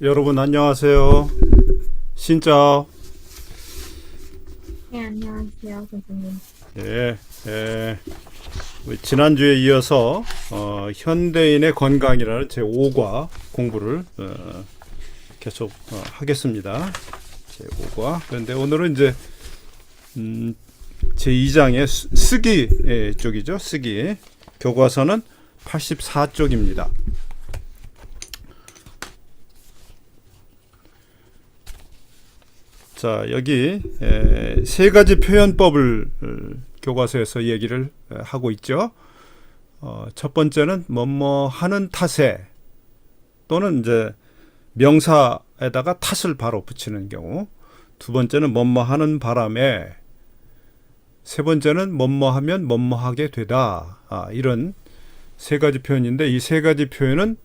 여러분 안녕하세요. 신짜오. 네, 안녕하세요, 선생님. 예, 지난주에 이어서 현대인의 건강이라는 제5과 공부를 계속 하겠습니다. 제5과. 그런데 오늘은 이제 제2장의 쓰기 쪽이죠. 쓰기. 교과서는 84쪽입니다. 자, 여기 세 가지 표현법을 교과서에서 얘기를 하고 있죠. 첫 번째는 뭐뭐 하는 탓에, 또는 이제 명사에다가 탓을 바로 붙이는 경우. 두 번째는 뭐뭐 하는 바람에, 세 번째는 뭐뭐 하면 뭐뭐 하게 되다. 이런 세 가지 표현인데, 이 세 가지 표현은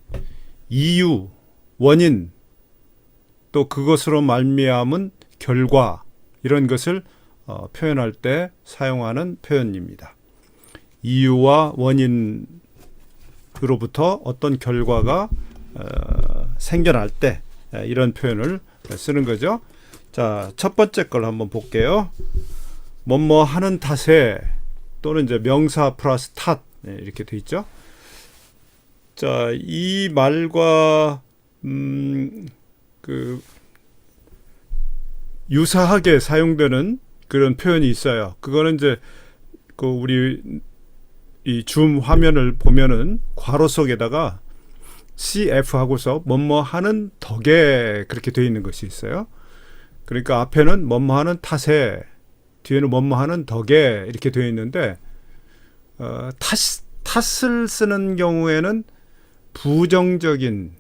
이유, 원인, 또 그것으로 말미암은 결과, 이런 것을 표현할 때 사용하는 표현입니다. 이유와 원인으로부터 어떤 결과가 생겨날 때 이런 표현을 쓰는 거죠. 자, 첫 번째 걸 한번 볼게요. 뭐뭐 하는 탓에, 또는 이제 명사 플러스 탓, 이렇게 돼 있죠. 자, 이 말과 유사하게 사용되는 그런 표현이 있어요. 그거는 이제 우리 이 줌 화면을 보면은 괄호 속에다가 CF 하고서 뭐뭐 하는 덕에 그렇게 되어 있는 것이 있어요. 그러니까 앞에는 뭐뭐 하는 탓에, 뒤에는 뭐뭐 하는 덕에 이렇게 되어 있는데, 탓을 쓰는 경우에는 부정적인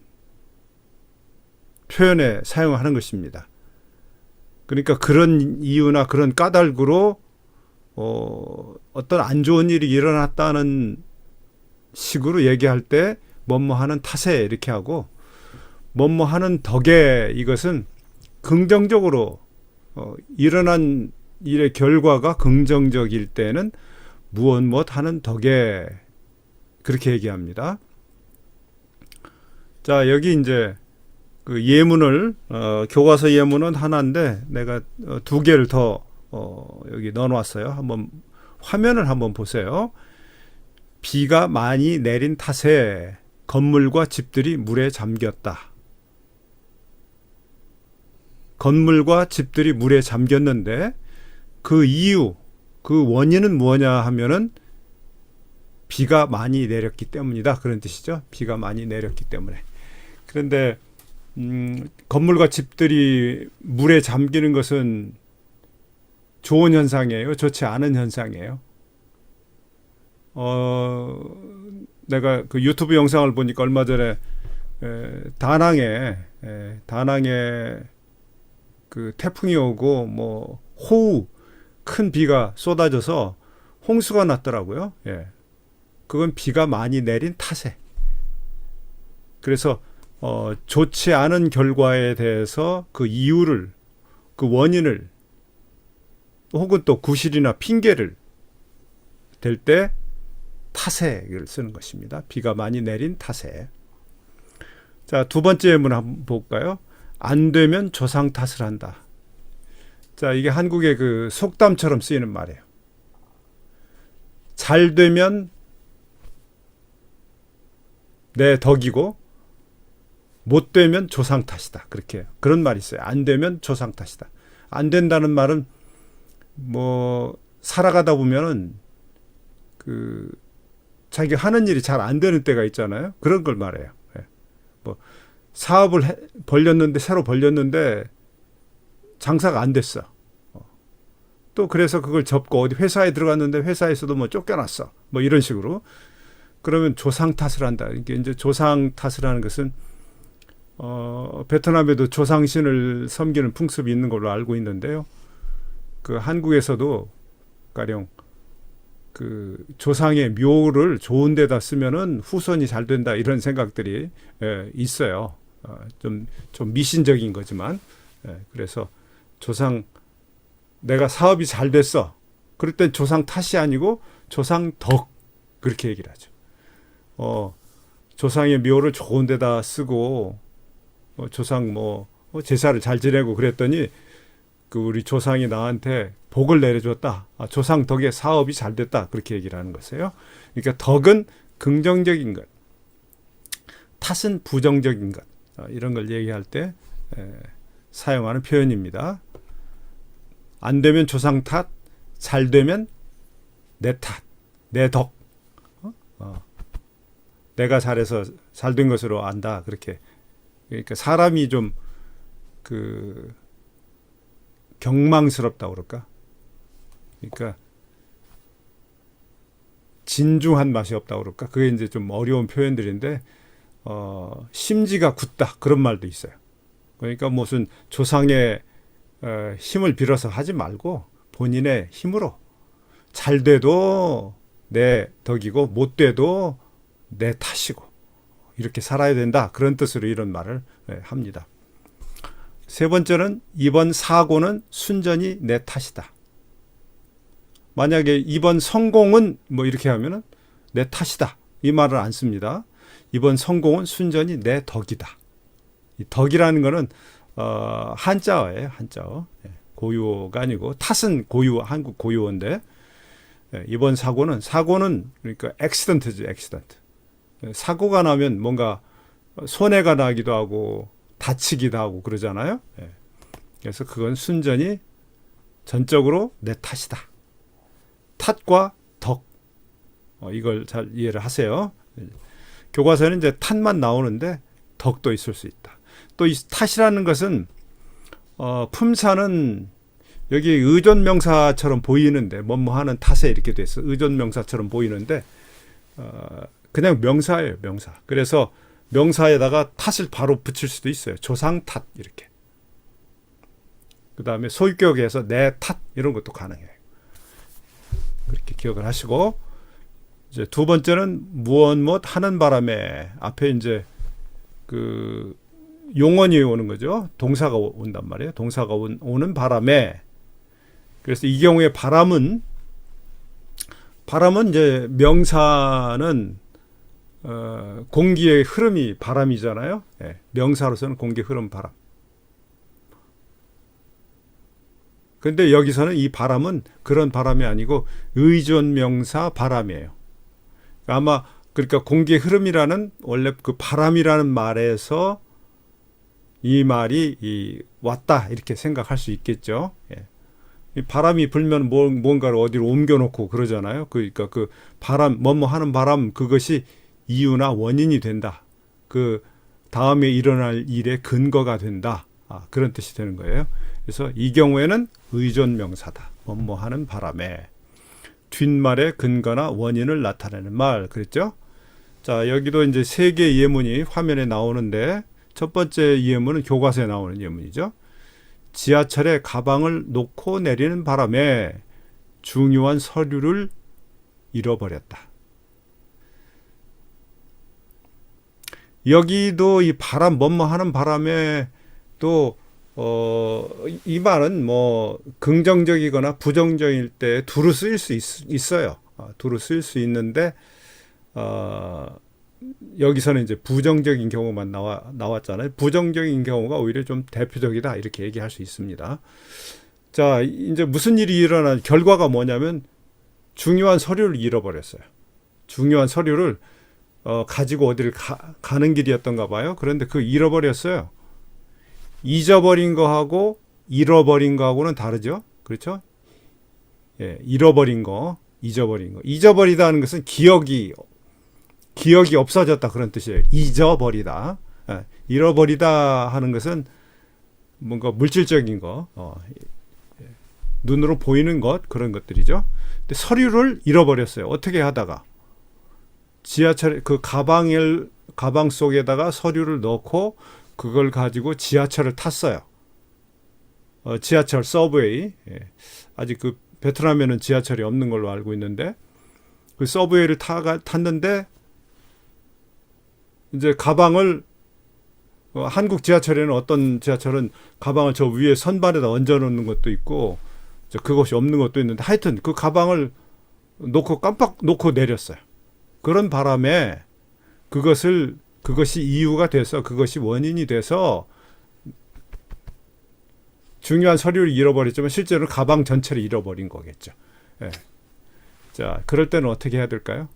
표현에 사용하는 것입니다. 그러니까 그런 이유나 그런 까닭으로 어떤 안 좋은 일이 일어났다는 식으로 얘기할 때 뭐뭐 하는 탓에 이렇게 하고, 뭐뭐 하는 덕에, 이것은 긍정적으로 일어난 일의 결과가 긍정적일 때는 무엇 하는 덕에, 그렇게 얘기합니다. 자, 여기 이제 그 예문을 교과서 예문은 하나인데 내가 두 개를 더 여기 넣어놨어요. 한번 화면을 한번 보세요. 비가 많이 내린 탓에 건물과 집들이 물에 잠겼다. 건물과 집들이 물에 잠겼는데 그 이유, 그 원인은 뭐냐 하면은 비가 많이 내렸기 때문이다, 그런 뜻이죠. 비가 많이 내렸기 때문에. 그런데 건물과 집들이 물에 잠기는 것은 좋은 현상이에요? 좋지 않은 현상이에요? 내가 그 유튜브 영상을 보니까 얼마 전에 다낭에 그 태풍이 오고 뭐 호우, 큰 비가 쏟아져서 홍수가 났더라고요. 예. 그건 비가 많이 내린 탓에. 그래서 좋지 않은 결과에 대해서 그 이유를, 그 원인을, 혹은 또 구실이나 핑계를 댈 때 탓에를 쓰는 것입니다. 비가 많이 내린 탓에. 자, 두 번째 예문 한번 볼까요? 안 되면 조상 탓을 한다. 자, 이게 한국의 그 속담처럼 쓰이는 말이에요. 잘 되면 내 덕이고, 못 되면 조상 탓이다. 그렇게, 그런 말이 있어요. 안 되면 조상 탓이다. 안 된다는 말은 뭐 살아가다 보면은 그 자기가 하는 일이 잘 안 되는 때가 있잖아요. 그런 걸 말해요. 예. 뭐 사업을 벌렸는데, 새로 벌렸는데 장사가 안 됐어. 또 그래서 그걸 접고 어디 회사에 들어갔는데 회사에서도 뭐 쫓겨났어. 뭐 이런 식으로. 그러면 조상 탓을 한다. 이게 이제 조상 탓을 하는 것은 베트남에도 조상신을 섬기는 풍습이 있는 걸로 알고 있는데요. 그 한국에서도 가령 그 조상의 묘를 좋은 데다 쓰면은 후손이 잘 된다, 이런 생각들이 있어요. 좀 미신적인 거지만, 그래서 조상, 내가 사업이 잘 됐어, 그럴 땐 조상 탓이 아니고 조상 덕, 그렇게 얘기를 하죠. 조상의 묘를 좋은 데다 쓰고 조상 제사를 잘 지내고 그랬더니 그 우리 조상이 나한테 복을 내려줬다. 조상 덕에 사업이 잘 됐다. 그렇게 얘기를 하는 것이에요. 그러니까 덕은 긍정적인 것, 탓은 부정적인 것. 이런 걸 얘기할 때 사용하는 표현입니다. 안 되면 조상 탓, 잘 되면 내 탓, 내 덕. 내가 잘해서 잘 된 것으로 안다. 그렇게. 그러니까 사람이 좀 경망스럽다 그럴까? 그러니까 진중한 맛이 없다 그럴까? 그게 이제 좀 어려운 표현들인데 심지가 굳다 그런 말도 있어요. 그러니까 무슨 조상의 힘을 빌어서 하지 말고 본인의 힘으로 잘 돼도 내 덕이고 못 돼도 내 탓이고 이렇게 살아야 된다. 그런 뜻으로 이런 말을 합니다. 세 번째는 이번 사고는 순전히 내 탓이다. 만약에 이번 성공은 이렇게 하면은 내 탓이다. 이 말을 안 씁니다. 이번 성공은 순전히 내 덕이다. 이 덕이라는 거는 한자어예요. 한자어. 고유어가 아니고 탓은 고유어, 한국 고유어인데 이번 사고는 그러니까 액시던트죠. 액시던트. 사고가 나면 뭔가 손해가 나기도 하고 다치기도 하고 그러잖아요. 그래서 그건 순전히 전적으로 내 탓이다. 탓과 덕. 이걸 잘 이해를 하세요. 교과서에는 이제 탓만 나오는데 덕도 있을 수 있다. 또 이 탓이라는 것은 품사는 여기 의존명사처럼 보이는데 뭐뭐 하는 탓에 이렇게 돼서 의존명사처럼 보이는데 그냥 명사예요. 명사. 그래서 명사에다가 탓을 바로 붙일 수도 있어요. 조상 탓 이렇게. 그 다음에 소유격에서 내 탓 이런 것도 가능해요. 그렇게 기억을 하시고 이제 두 번째는 무엇 하는 바람에 앞에 이제 그 용언이 오는 거죠. 동사가 온단 말이에요. 동사가 오는 바람에 그래서 이 경우에 바람은 이제 명사는 공기의 흐름이 바람이잖아요. 명사로서는 공기의 흐름 바람. 근데 여기서는 이 바람은 그런 바람이 아니고 의존명사 바람이에요. 아마 그러니까 공기의 흐름이라는 원래 그 바람이라는 말에서 이 말이 왔다 이렇게 생각할 수 있겠죠. 이 바람이 불면 뭔가를 어디로 옮겨놓고 그러잖아요. 그러니까 그 바람 뭐뭐 하는 바람 그것이 이유나 원인이 된다. 그 다음에 일어날 일의 근거가 된다. 그런 뜻이 되는 거예요. 그래서 이 경우에는 의존명사다. 뭐뭐 하는 바람에 뒷말의 근거나 원인을 나타내는 말 그랬죠. 자 여기도 이제 세 개의 예문이 화면에 나오는데 첫 번째 예문은 교과서에 나오는 예문이죠. 지하철에 가방을 놓고 내리는 바람에 중요한 서류를 잃어버렸다. 여기도 이 바람 뭐뭐 하는 바람에 또 이 말은 뭐 긍정적이거나 부정적일 때 두루 쓰일 수 있어요. 두루 쓰일 수 있는데 여기서는 이제 부정적인 경우만 나왔잖아요. 부정적인 경우가 오히려 좀 대표적이다 이렇게 얘기할 수 있습니다. 자 이제 무슨 일이 일어난 결과가 뭐냐면 중요한 서류를 잃어버렸어요. 중요한 서류를 가지고 어디를 가는 길이었던가 봐요. 그런데 그 잃어버렸어요. 잊어버린 거하고 잃어버린 거하고는 다르죠. 그렇죠? 잃어버린 거, 잊어버린 거. 잊어버리다는 것은 기억이 없어졌다 그런 뜻이에요. 잊어버리다. 잃어버리다 하는 것은 뭔가 물질적인 거, 눈으로 보이는 것 그런 것들이죠. 근데 서류를 잃어버렸어요. 어떻게 하다가 지하철 그 가방 속에다가 서류를 넣고 그걸 가지고 지하철을 탔어요. 지하철 서브웨이. 아직 그 베트남에는 지하철이 없는 걸로 알고 있는데 그 서브웨이를 탔는데 이제 가방을 한국 지하철에는 어떤 지하철은 가방을 저 위에 선반에다 얹어 놓는 것도 있고 그것이 없는 것도 있는데 하여튼 그 가방을 깜빡 놓고 내렸어요. 그런 바람에 그것이 이유가 돼서 그것이 원인이 돼서 중요한 서류를 잃어버렸지만 실제로는 가방 전체를 잃어버린 거겠죠. 예. 자, 그럴 때는 어떻게 해야 될까요?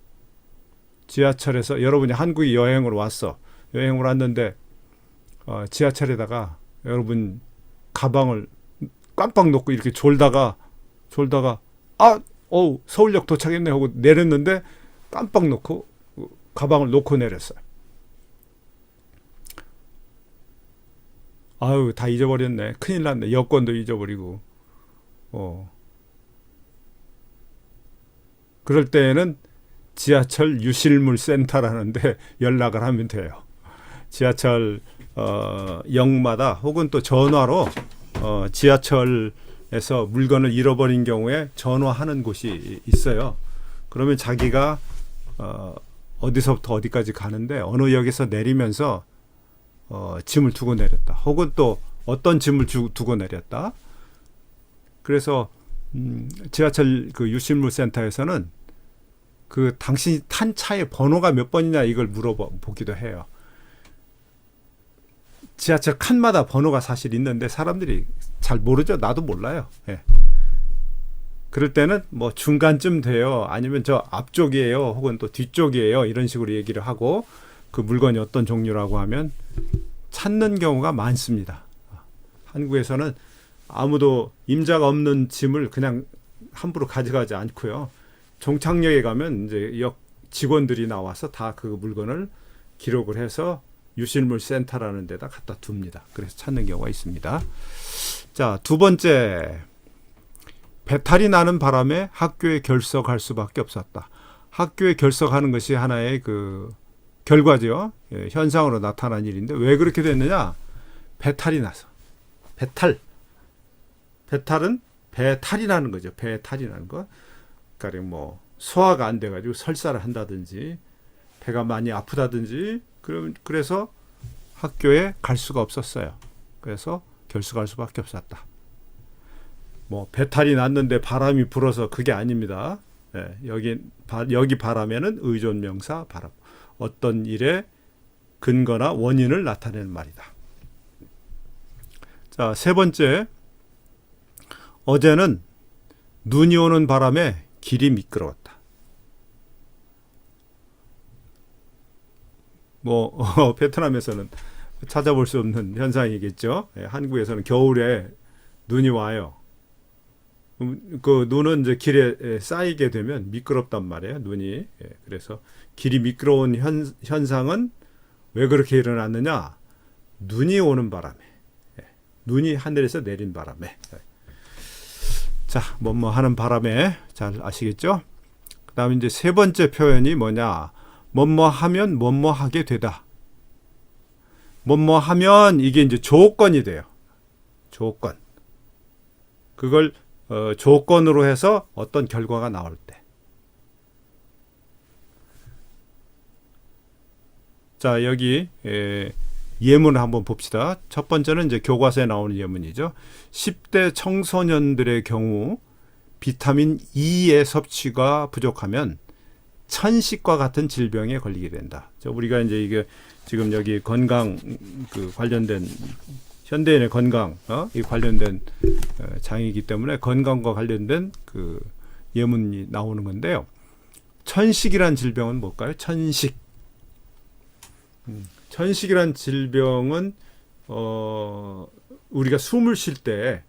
지하철에서 여러분이 한국에 여행을 왔어. 여행을 왔는데 지하철에다가 여러분 가방을 깜빡 놓고 이렇게 졸다가 서울역 도착했네 하고 내렸는데 깜빡 놓고 가방을 놓고 내렸어요. 아유, 다 잊어버렸네. 큰일 났네. 여권도 잊어버리고. 그럴 때에는 지하철 유실물 센터라는 데 연락을 하면 돼요. 지하철 역마다 혹은 또 전화로 지하철에서 물건을 잃어버린 경우에 전화하는 곳이 있어요. 그러면 자기가 어디서부터 어디까지 가는데 어느 역에서 내리면서 짐을 두고 내렸다. 혹은 또 어떤 짐을 두고 내렸다. 그래서 지하철 그 유실물 센터에서는 그 당신이 탄 차의 번호가 몇 번이냐 이걸 물어보기도 해요. 지하철 칸마다 번호가 사실 있는데 사람들이 잘 모르죠. 나도 몰라요. 예. 그럴 때는 뭐 중간쯤 돼요. 아니면 저 앞쪽이에요. 혹은 또 뒤쪽이에요. 이런 식으로 얘기를 하고 그 물건이 어떤 종류라고 하면 찾는 경우가 많습니다. 한국에서는 아무도 임자가 없는 짐을 그냥 함부로 가져가지 않고요. 종착역에 가면 이제 역 직원들이 나와서 다 그 물건을 기록을 해서 유실물 센터라는 데다 갖다 둡니다. 그래서 찾는 경우가 있습니다. 자, 두 번째. 배탈이 나는 바람에 학교에 결석할 수밖에 없었다. 학교에 결석하는 것이 하나의 그 결과죠. 예, 현상으로 나타난 일인데 왜 그렇게 됐느냐? 배탈이 나서. 배탈은 배탈이 나는 거죠. 배탈이 나는 거. 그러니까 뭐 소화가 안 돼가지고 설사를 한다든지 배가 많이 아프다든지 그래서 학교에 갈 수가 없었어요. 그래서 결석할 수밖에 없었다. 뭐 배탈이 났는데 바람이 불어서 그게 아닙니다. 예, 여기 바람에는 의존명사 바람. 어떤 일의 근거나 원인을 나타내는 말이다. 자, 세 번째. 어제는 눈이 오는 바람에 길이 미끄러웠다. 뭐 베트남에서는 찾아볼 수 없는 현상이겠죠. 예, 한국에서는 겨울에 눈이 와요. 그 눈은 이제 길에 쌓이게 되면 미끄럽단 말이에요. 눈이. 예, 그래서 길이 미끄러운 현상은 왜 그렇게 일어났느냐? 눈이 오는 바람에. 예, 눈이 하늘에서 내린 바람에. 예. 자, 뭐뭐 하는 바람에 잘 아시겠죠? 그 다음에 이제 세 번째 표현이 뭐냐? 뭐뭐 하면 뭐뭐 하게 되다. 뭐뭐 하면 이게 이제 조건이 돼요. 조건. 그걸 조건으로 해서 어떤 결과가 나올 때. 자, 여기 예문을 한번 봅시다. 첫 번째는 이제 교과서에 나오는 예문이죠. 10대 청소년들의 경우 비타민 E의 섭취가 부족하면 천식과 같은 질병에 걸리게 된다. 우리가 이제 이게 지금 여기 건강 그 관련된 현대인의 건강 이 관련된 장이기 때문에 건강과 관련된 그 예문이 나오는 건데요. 천식이란 질병은 뭘까요? 천식. 천식이란 질병은 우리가 숨을 쉴 때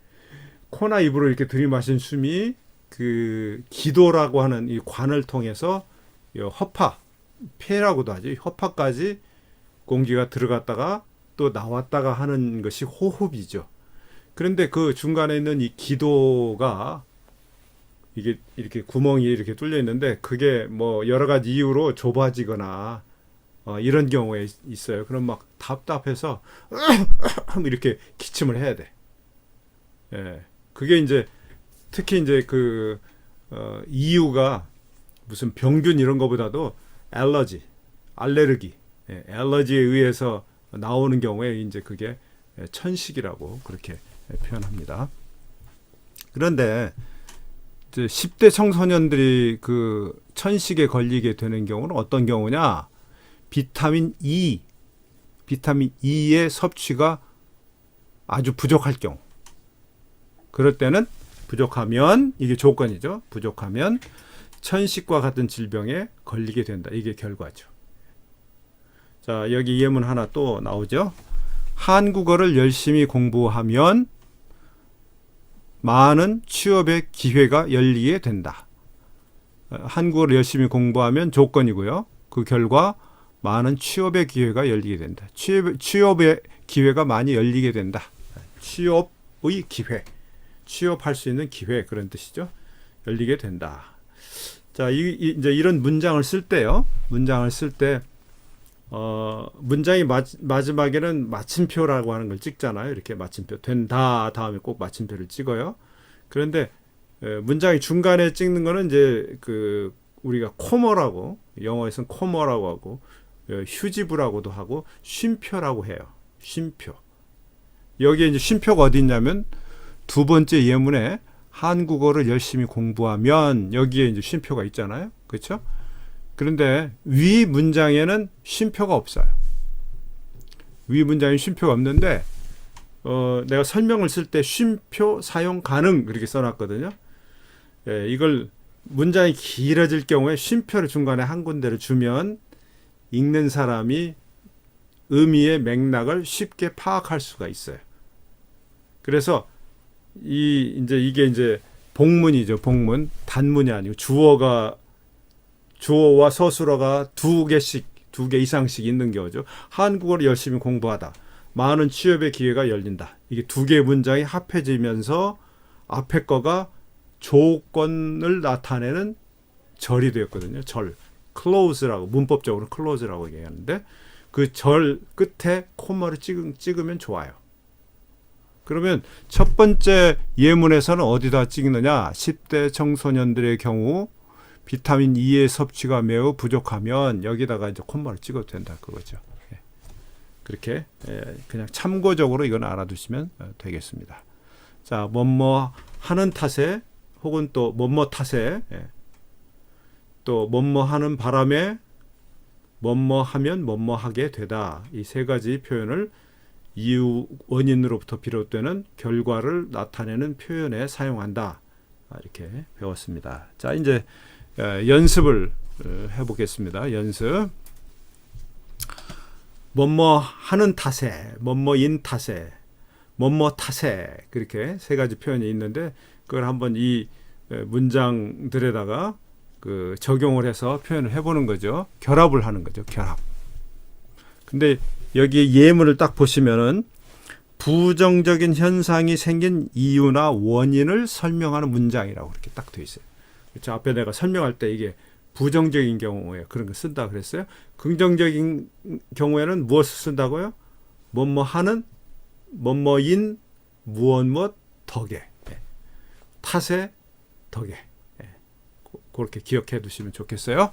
코나 입으로 이렇게 들이마신 숨이 그 기도라고 하는 이 관을 통해서 허파, 폐라고도 하죠. 허파까지 공기가 들어갔다가 또 나왔다가 하는 것이 호흡이죠. 그런데 그 중간에 있는 이 기도가 이게 이렇게 구멍이 이렇게 뚫려 있는데 그게 뭐 여러 가지 이유로 좁아지거나 이런 경우에 있어요. 그럼 막 답답해서 이렇게 기침을 해야 돼. 예, 그게 이제 특히 이제 그 이유가 무슨 병균 이런 거보다도 알레르기, 알러지에 의해서 나오는 경우에 이제 그게 천식이라고 그렇게 표현합니다. 그런데 이제 10대 청소년들이 그 천식에 걸리게 되는 경우는 어떤 경우냐? 비타민 E의 섭취가 아주 부족할 경우. 그럴 때는 부족하면 이게 조건이죠. 부족하면 천식과 같은 질병에 걸리게 된다. 이게 결과죠. 자, 여기 예문 하나 또 나오죠. 한국어를 열심히 공부하면 많은 취업의 기회가 열리게 된다. 한국어를 열심히 공부하면 조건이고요. 그 결과 많은 취업의 기회가 열리게 된다. 취업의 기회가 많이 열리게 된다. 취업의 기회, 취업할 수 있는 기회 그런 뜻이죠. 열리게 된다. 자, 이제 이런 문장을 쓸 때요. 문장을 쓸 때 문장이 마지막에는 마침표라고 하는 걸 찍잖아요. 이렇게 마침표 된다 다음에 꼭 마침표를 찍어요. 그런데 문장이 중간에 찍는 거는 이제 그 우리가 코머라고 영어에서는 코머라고 하고 휴지부라고도 하고 쉼표라고 해요. 쉼표. 여기에 이제 쉼표가 어디 있냐면 두 번째 예문에 한국어를 열심히 공부하면 여기에 이제 쉼표가 있잖아요. 그렇죠? 그런데 위 문장에는 쉼표가 없어요. 위 문장에 쉼표가 없는데 내가 설명을 쓸 때 쉼표 사용 가능 이렇게 써놨거든요. 이걸 문장이 길어질 경우에 쉼표를 중간에 한 군데를 주면 읽는 사람이 의미의 맥락을 쉽게 파악할 수가 있어요. 그래서 이게 이제 복문이죠. 복문. 단문이 아니고 주어와 서술어가 두 개 이상씩 있는 경우죠. 한국어를 열심히 공부하다. 많은 취업의 기회가 열린다. 이게 두 개의 문장이 합해지면서 앞에 거가 조건을 나타내는 절이 되었거든요. 절. close라고 문법적으로 close라고 얘기하는데 그 절 끝에 콤마를 찍으면 좋아요. 그러면 첫 번째 예문에서는 어디다 찍느냐? 10대 청소년들의 경우 비타민 E의 섭취가 매우 부족하면 여기다가 이제 콤마를 찍어도 된다 그거죠. 그렇게 그냥 참고적으로 이건 알아두시면 되겠습니다. 자, 뭐뭐 하는 탓에 혹은 또 뭐뭐 탓에 또 뭐뭐 하는 바람에 뭐뭐 하면 뭐뭐 하게 되다. 이 세 가지 표현을 이유 원인으로부터 비롯되는 결과를 나타내는 표현에 사용한다. 이렇게 배웠습니다. 자, 이제 연습을 해보겠습니다. 연습. 뭐뭐 하는 탓에, 뭐뭐인 탓에, 뭐뭐 탓에 그렇게 세 가지 표현이 있는데 그걸 한번 이 문장들에다가 적용을 해서 표현을 해보는 거죠. 결합을 하는 거죠. 결합. 근데 여기 예문을 딱 보시면은 부정적인 현상이 생긴 이유나 원인을 설명하는 문장이라고 이렇게 딱 돼 있어요. 그렇죠? 앞에 내가 설명할 때 이게 부정적인 경우에 그런 거 쓴다 그랬어요. 긍정적인 경우에는 무엇을 쓴다고요? 뭐뭐 하는, 뭐뭐인, 무엇 덕에, 탓에 덕에. 그렇게 기억해 두시면 좋겠어요.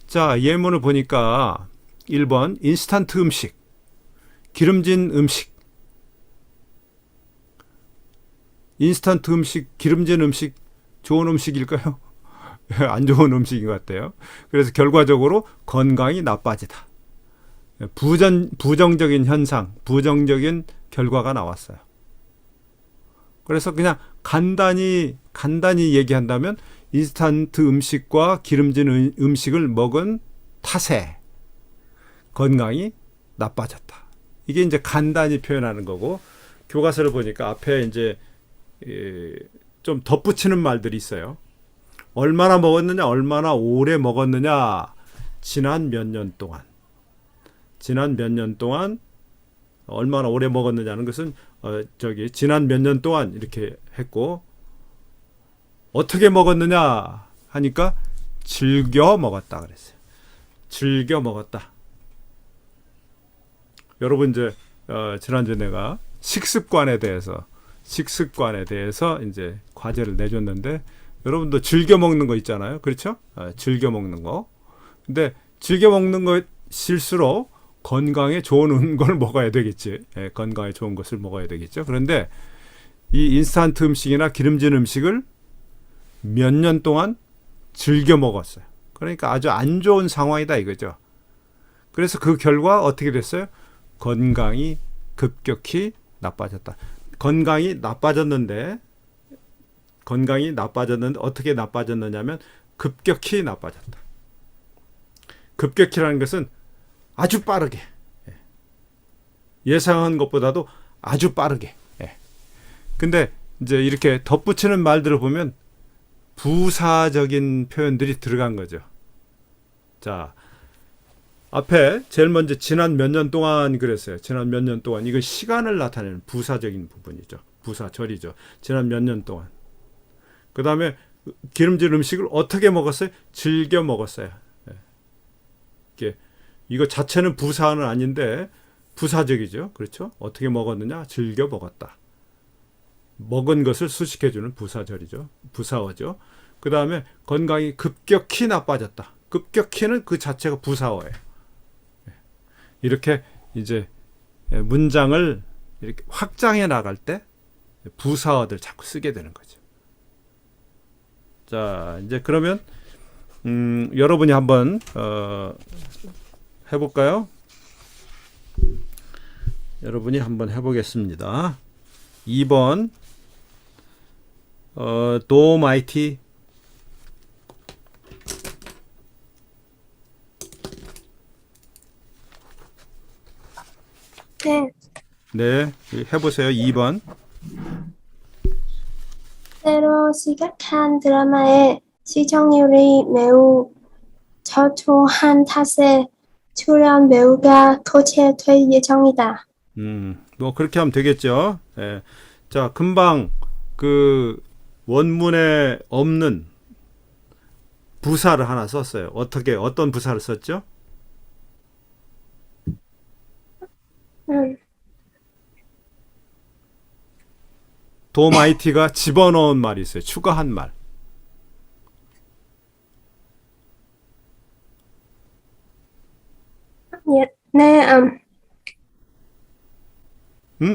자, 예문을 보니까 1번 인스턴트 음식, 기름진 음식. 인스턴트 음식, 기름진 음식 좋은 음식일까요? 안 좋은 음식인 것 같아요. 그래서 결과적으로 건강이 나빠지다. 부정적인 현상, 부정적인 결과가 나왔어요. 그래서 그냥 간단히 얘기한다면 인스턴트 음식과 기름진 음식을 먹은 탓에 건강이 나빠졌다. 이게 이제 간단히 표현하는 거고, 교과서를 보니까 앞에 이제 좀 덧붙이는 말들이 있어요. 얼마나 먹었느냐, 얼마나 오래 먹었느냐, 지난 몇 년 동안 얼마나 오래 먹었느냐는 것은 지난 몇 년 동안 이렇게 했고, 어떻게 먹었느냐 하니까 즐겨 먹었다 그랬어요. 즐겨 먹었다. 여러분 이제 지난주에 내가 식습관에 대해서 이제 과제를 내줬는데 여러분도 즐겨 먹는 거 있잖아요. 그렇죠? 즐겨 먹는 거. 근데 즐겨 먹는 것일수록 건강에 좋은 걸 먹어야 되겠지. 건강에 좋은 것을 먹어야 되겠죠. 그런데 이 인스턴트 음식이나 기름진 음식을 몇 년 동안 즐겨 먹었어요. 그러니까 아주 안 좋은 상황이다 이거죠. 그래서 그 결과 어떻게 됐어요? 건강이 급격히 나빠졌다. 건강이 나빠졌는데 건강이 나빠졌는데 어떻게 나빠졌느냐면 급격히 나빠졌다. 급격히라는 것은 아주 빠르게, 예상한 것보다도 아주 빠르게. 근데 이제 이렇게 덧붙이는 말들을 보면 부사적인 표현들이 들어간 거죠. 자, 앞에 제일 먼저 지난 몇 년 동안 그랬어요. 지난 몇 년 동안. 이건 시간을 나타내는 부사적인 부분이죠. 부사절이죠. 지난 몇 년 동안. 그 다음에 기름진 음식을 어떻게 먹었어요? 즐겨 먹었어요. 이거 자체는 부사는 아닌데 부사적이죠. 그렇죠? 어떻게 먹었느냐? 즐겨 먹었다. 먹은 것을 수식해주는 부사절이죠. 부사어죠. 그 다음에 건강이 급격히 나빠졌다. 급격히는 그 자체가 부사어예요. 이렇게 이제 문장을 이렇게 확장해 나갈 때 부사어들 자꾸 쓰게 되는 거죠. 자, 이제 그러면 여러분이 한번 해볼까요? 여러분이 한번 해보겠습니다. 2번 도마이티. 네, 네, 해보세요. 2번. 새로 시작한 드라마의 시청률이 매우 저조한 탓에 출연 배우가 교체될 예정이다. 뭐 그렇게 하면 되겠죠. 예. 자, 금방 그 원문에 없는 부사를 하나 썼어요. 어떤 부사를 썼죠? 도마이티가 집어넣은 말이 있어요. 추가한 말. 예, 네,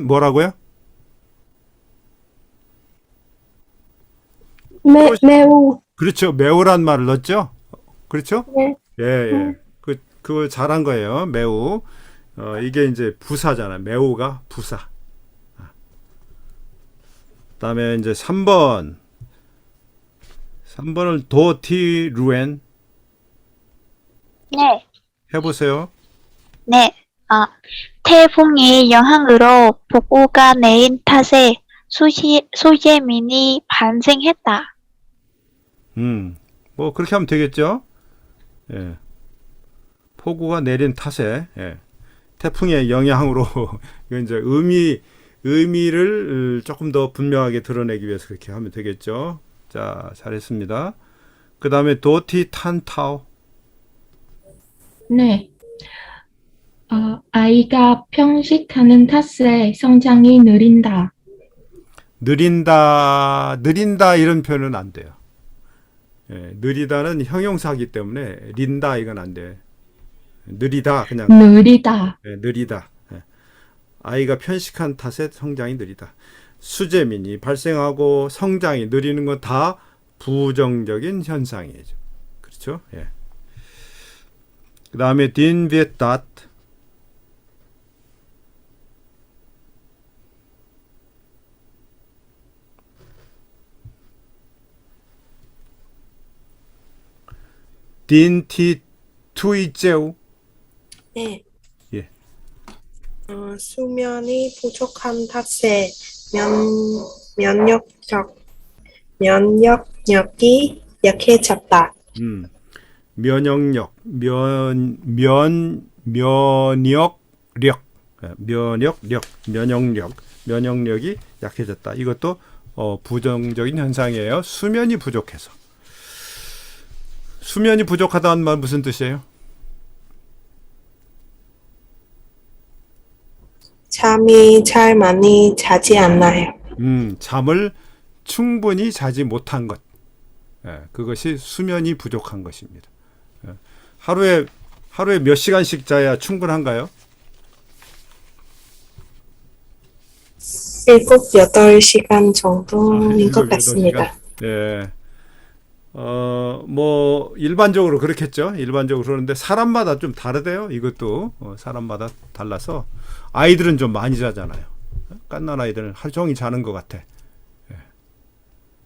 뭐라고요? 매우, 그렇죠. 매우란 말을 넣었죠? 그렇죠? 네, 예, 예. 그거 잘한 거예요. 매우. 이게 이제 부사잖아요. 매우가 부사. 그다음에 이제 3번. 3번을 도티루엔 네, 해보세요. 네. 태풍의 영향으로 폭우가 내린 탓에 수재민이 발생했다. 뭐 그렇게 하면 되겠죠. 예. 폭우가 내린 탓에, 예. 태풍의 영향으로 이건 이제 의미를 조금 더 분명하게 드러내기 위해서 그렇게 하면 되겠죠. 자, 잘했습니다. 그 다음에 도티 탄타오. 네. 아이가 편식하는 탓에 성장이 느린다. 느린다 이런 표현은 안 돼요. 예, 느리다는 형용사이기 때문에 린다 이건 안 돼. 느리다 그냥. 느리다. 예, 느리다. 예. 아이가 편식한 탓에 성장이 느리다. 수재민이 발생하고 성장이 느리는 건 다 부정적인 현상이에요. 그렇죠? 예. 그 다음에 딘비에탓. 딘티 투이제우. 네. 예. 수면이 부족한 탓에 면역력이 약해졌다. 면역력, 면역력이 약해졌다. 이것도 부정적인 현상이에요. 수면이 부족해서. 수면이 부족하다는 말 무슨 뜻이에요? 잠이 잘 많이 자지 않나요? 잠을 충분히 자지 못한 것. 예, 그것이 수면이 부족한 것입니다. 예, 하루에 몇 시간씩 자야 충분한가요? 7, 8시간 정도인 것 같습니다. 예. 뭐 일반적으로 그렇겠죠. 일반적으로 그러는데 사람마다 좀 다르대요. 이것도 사람마다 달라서 아이들은 좀 많이 자잖아요. 갓난 아이들은 하루 종일 자는 것 같아. 예.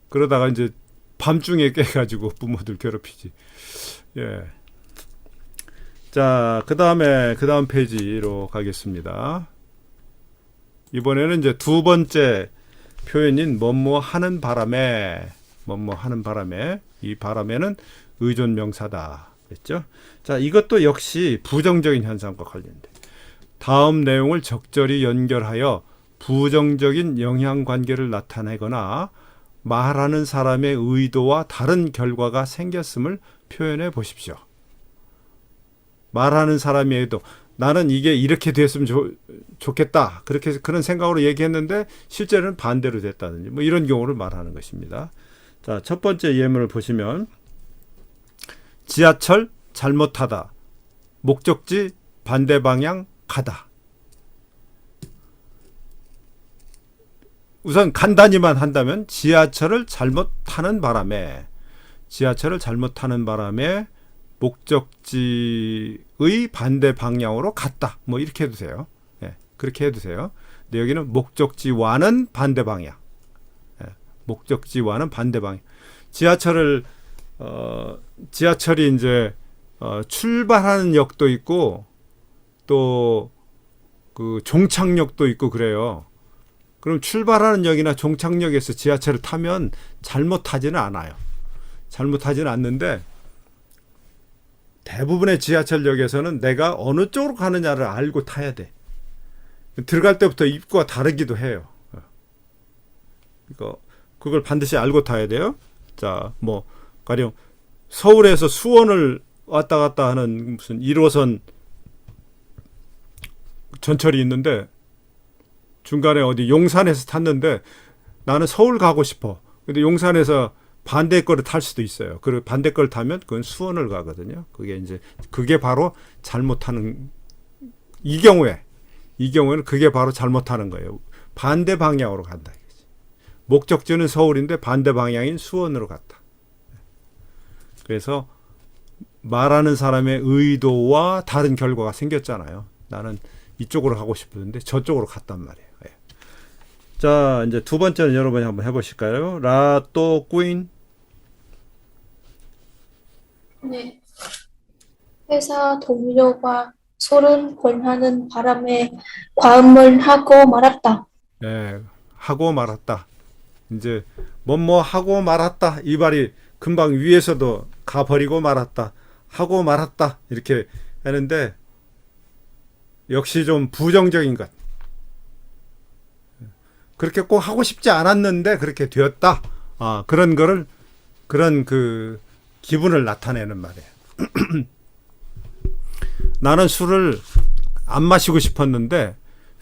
그러다가 이제 밤중에 깨가지고 부모들 괴롭히지. 예. 자, 그 다음 페이지로 가겠습니다. 이번에는 이제 두 번째 표현인 뭐뭐 하는 바람에, 이 바람에는 의존 명사다. 그랬죠? 자, 이것도 역시 부정적인 현상과 관련돼. 다음 내용을 적절히 연결하여 부정적인 영향 관계를 나타내거나 말하는 사람의 의도와 다른 결과가 생겼음을 표현해 보십시오. 말하는 사람의 의도, 나는 이게 이렇게 됐으면 좋겠다. 그런 생각으로 얘기했는데 실제로는 반대로 됐다든지 뭐 이런 경우를 말하는 것입니다. 자, 첫 번째 예문을 보시면 지하철 잘못하다. 목적지 반대 방향 가다. 우선 간단히만 한다면 지하철을 잘못 타는 바람에 목적지의 반대 방향으로 갔다. 뭐 이렇게 해도 돼요. 예, 그렇게 해도 돼요. 근데 여기는 목적지와는 반대 방향. 예, 목적지와는 반대 방향. 지하철이 이제 출발하는 역도 있고 또 그 종착역도 있고 그래요. 그럼 출발하는 역이나 종착역에서 지하철을 타면 잘못하지는 않아요. 잘못하지는 않는데 대부분의 지하철역에서는 내가 어느 쪽으로 가느냐를 알고 타야 돼. 들어갈 때부터 입구가 다르기도 해요. 그걸 반드시 알고 타야 돼요. 자, 뭐 가령 서울에서 수원을 왔다 갔다 하는 무슨 1호선 전철이 있는데 중간에 어디 용산에서 탔는데 나는 서울 가고 싶어. 근데 용산에서 반대 거를 탈 수도 있어요. 그 반대 걸 타면 그건 수원을 가거든요. 그게 바로 잘못하는, 이 경우에는 그게 바로 잘못하는 거예요. 반대 방향으로 간다. 목적지는 서울인데 반대 방향인 수원으로 갔다. 그래서 말하는 사람의 의도와 다른 결과가 생겼잖아요. 나는 이쪽으로 가고 싶었는데 저쪽으로 갔단 말이에요. 예. 자, 이제 두 번째는 여러분이 한번 해보실까요? 라또 꾸인. 네. 회사 동료가 술을 권하는 바람에 과음을 하고 말았다. 예, 하고 말았다. 이제 뭐뭐 하고 말았다. 이 말이 금방 위에서도 가버리고 말았다. 하고 말았다. 이렇게 하는데 역시 좀 부정적인 것. 그렇게 꼭 하고 싶지 않았는데 그렇게 되었다. 그런 그 기분을 나타내는 말이에요. 나는 술을 안 마시고 싶었는데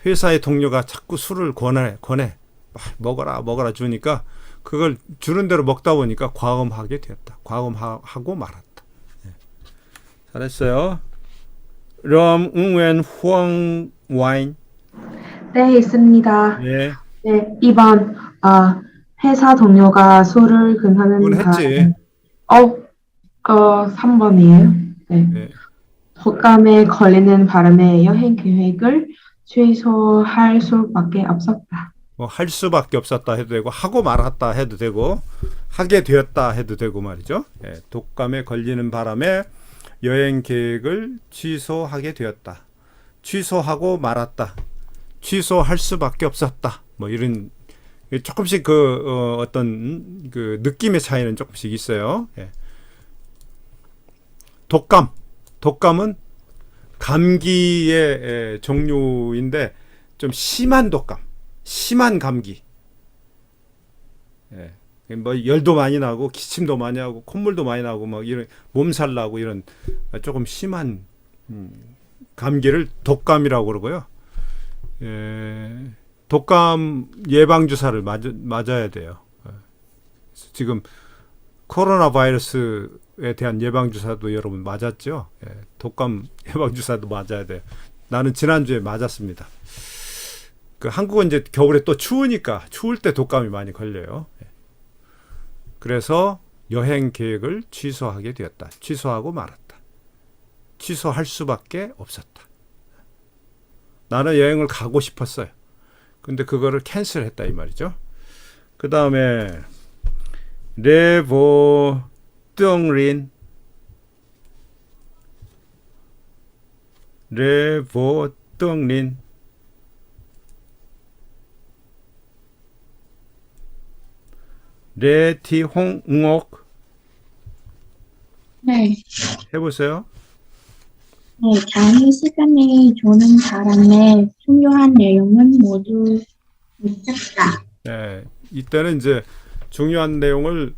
회사의 동료가 자꾸 술을 권해. 먹어라 주니까 그걸 주는 대로 먹다 보니까 과음하게 되었다. 과음하고 말았다. 네. 잘했어요. 럼, 응, 후엉, 와인. 네, 있습니다. 예. 네, 2번, 회사 동료가 술을 금하는 그건 했지. 3번이에요. 네. 네. 독감에 걸리는 바람에 여행 계획을 취소할 수밖에 없었다. 뭐 할 수밖에 없었다 해도 되고 하고 말았다 해도 되고 하게 되었다 해도 되고 말이죠. 예. 독감에 걸리는 바람에 여행 계획을 취소하게 되었다. 취소하고 말았다. 취소할 수밖에 없었다. 뭐 이런 조금씩 어떤 그 느낌의 차이는 조금씩 있어요. 예. 독감은 감기의 종류인데 좀 심한 독감, 심한 감기. 예. 뭐 열도 많이 나고 기침도 많이 하고 콧물도 많이 나고 막 이런 몸살 나고 이런 조금 심한 감기를 독감이라고 그러고요. 예. 독감 예방 주사를 맞아야 돼요. 지금 코로나 바이러스에 대한 예방 주사도 여러분 맞았죠? 예. 독감 예방 주사도 맞아야 돼요. 나는 지난주에 맞았습니다. 한국은 이제 겨울에 또 추우니까 추울 때 독감이 많이 걸려요. 예. 그래서 여행 계획을 취소하게 되었다. 취소하고 말았다. 취소할 수밖에 없었다. 나는 여행을 가고 싶었어요. 근데 그거를 캔슬했다 이 말이죠. 그 다음에 레보 뚱린 레보 뚱린 레티 홍옥 네. 해보세요. 네, 장애 시간에 조는 바람의 중요한 내용은 모두 묻혔다. 네, 이때는 이제 중요한 내용을